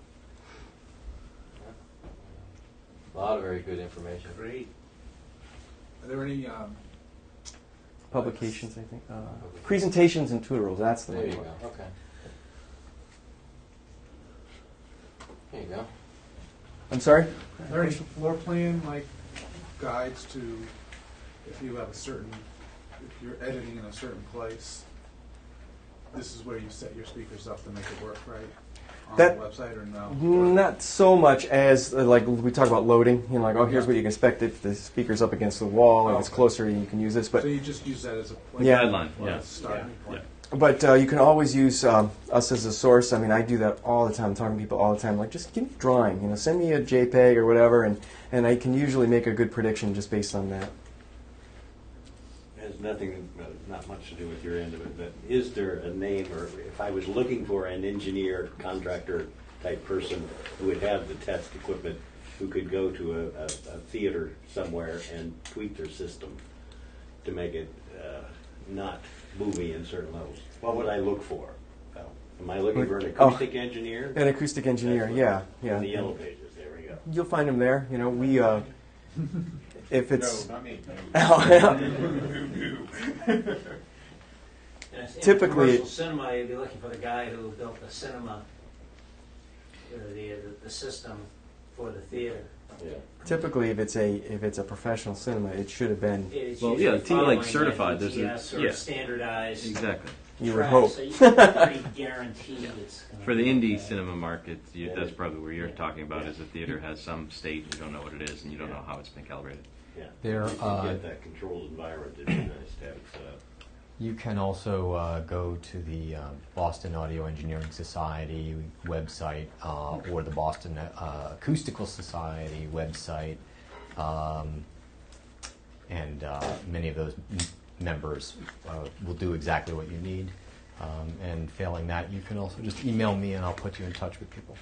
A lot of very good information. Great. Are there any Publications, I think. Presentations and tutorials, that's the There one. you go. Okay. There you go. I'm sorry? Are there any floor plan like guides to if you have if you're editing in a certain place, this is where you set your speakers up to make it work right on the website, or no? Not so much as like we talk about loading. You know, like here's what you can expect if the speaker's up against the wall and it's closer, you can use this. But so you just use that as a guideline, starting point. But you can always use us as a source. I mean, I do that all the time. I'm talking to people all the time. Like, just give me a drawing. You know, send me a JPEG or whatever, and I can usually make a good prediction just based on that. It has nothing, not much to do with your end of it, but is there a name, or if I was looking for an engineer, contractor type person who would have the test equipment, who could go to a theater somewhere and tweak their system to make it not movie in certain levels, what would I look for? Am I looking for an acoustic engineer? An acoustic engineer, yeah. In the yellow pages, there we go. You'll find them there. You know, we if it's No, not me. Typically, commercial cinema, you'd be looking for the guy who built the cinema, the system for the theater. Yeah. Typically, if it's a professional cinema, it should have been. Well, yeah, like certified. There's or standardized. Exactly. You would hope. So you can pretty guarantee it's gonna For the indie cinema market, that's probably where you're talking about. Is the theater has some state, you don't know what it is, and you don't know how it's been calibrated. Yeah. There, if you get that controlled environment, it'd be nice to have it set up. You can also go to the Boston Audio Engineering Society website or the Boston Acoustical Society website, and many of those members will do exactly what you need. And failing that, you can also just email me and I'll put you in touch with people.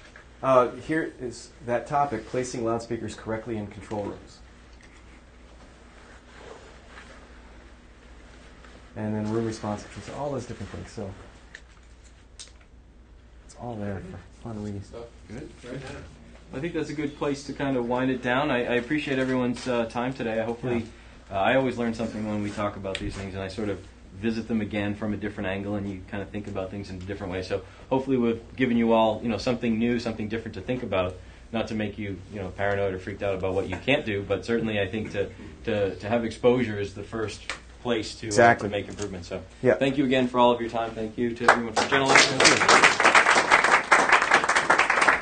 Here is that topic, placing loudspeakers correctly in control rooms. And then room response controls, all those different things. So it's all there for fun reading stuff. Good. I think that's a good place to kind of wind it down. I appreciate everyone's time today. Hopefully, I always learn something when we talk about these things, and I sort of visit them again from a different angle, and you kind of think about things in a different way. So hopefully, we've given you all, something new, something different to think about. Not to make you, paranoid or freaked out about what you can't do, but certainly I think to have exposure is the first place to make improvements. So thank you again for all of your time. Thank you to everyone from Genelec.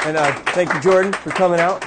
And thank you, Jordan, for coming out.